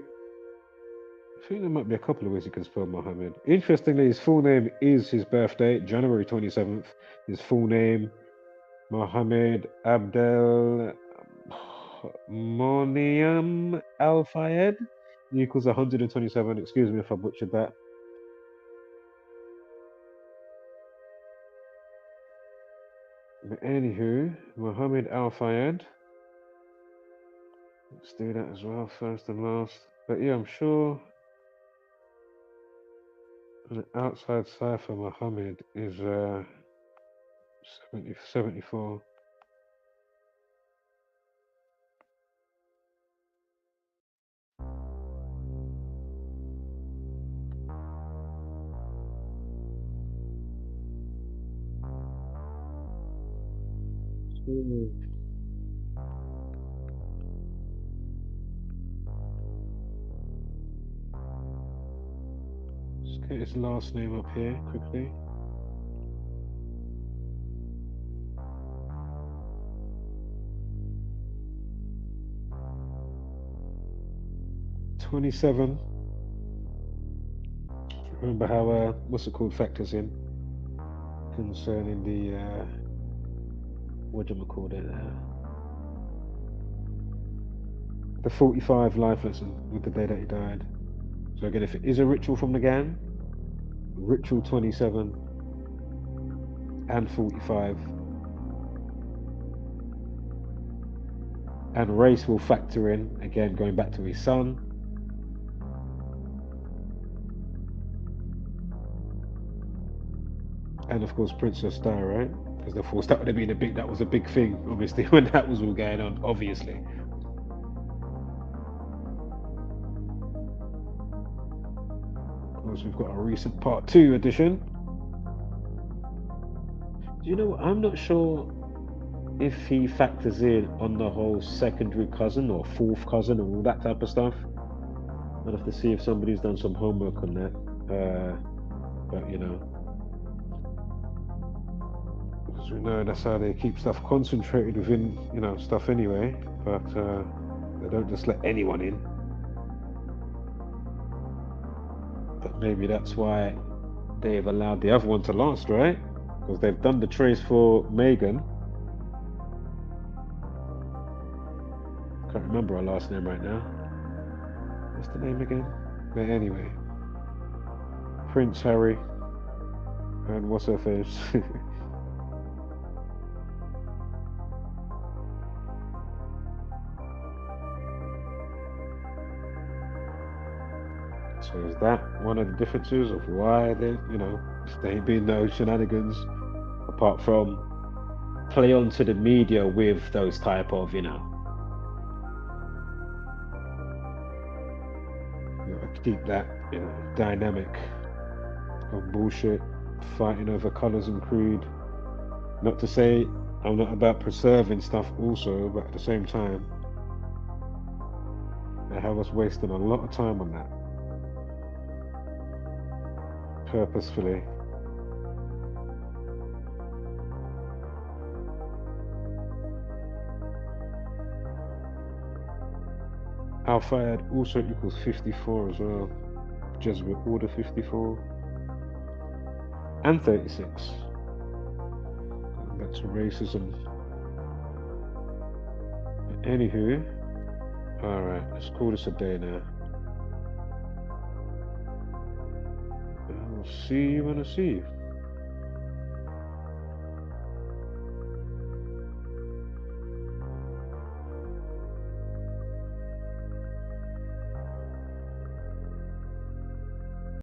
Speaker 1: I think there might be a couple of ways you can spell Muhammad. Interestingly, his full name is his birthday, January 27th. His full name, Muhammad Abdel Moniam Al Fayed, equals 127. Excuse me if I butchered that. But anywho, Muhammad Al Fayed. Let's do that as well, first and last. But yeah, I'm sure the outside cipher Muhammad is 74. Let's get his last name up here quickly. '27. Remember how what's it called factors in concerning the what do you call it? The 45 life lesson with the day that he died. So again, if it is a ritual from the gang, ritual 27 and 45, and race will factor in, again going back to his son, and of course Princess Di, right? Because of course that would have been that was a big thing, obviously, when that was all going on, obviously. suppose we've got a recent part 2 edition. Do you know what? I'm not sure if he factors in on the whole secondary cousin or fourth cousin and all that type of stuff. I'd have to see if somebody's done some homework on that. But you know, because we know that's how they keep stuff concentrated within, you know, stuff anyway. But they don't just let anyone in. But maybe that's why they've allowed the other one to last, right? Because they've done the trace for Meghan. Can't remember her last name right now. What's the name again? But anyway, Prince Harry and what's her face? So is that one of the differences of why there, you know, there ain't been no shenanigans apart from play onto the media with those type of, you know, keep that, you know, dynamic of bullshit, fighting over colours and creed. Not to say I'm not about preserving stuff also, but at the same time, they have us wasting a lot of time on that. Purposefully. Al-Fayed also equals 54 as well. Jesuit Order 54. And 36. Going back to racism. But anywho, alright, let's call this a day now. I'll see you when I see you.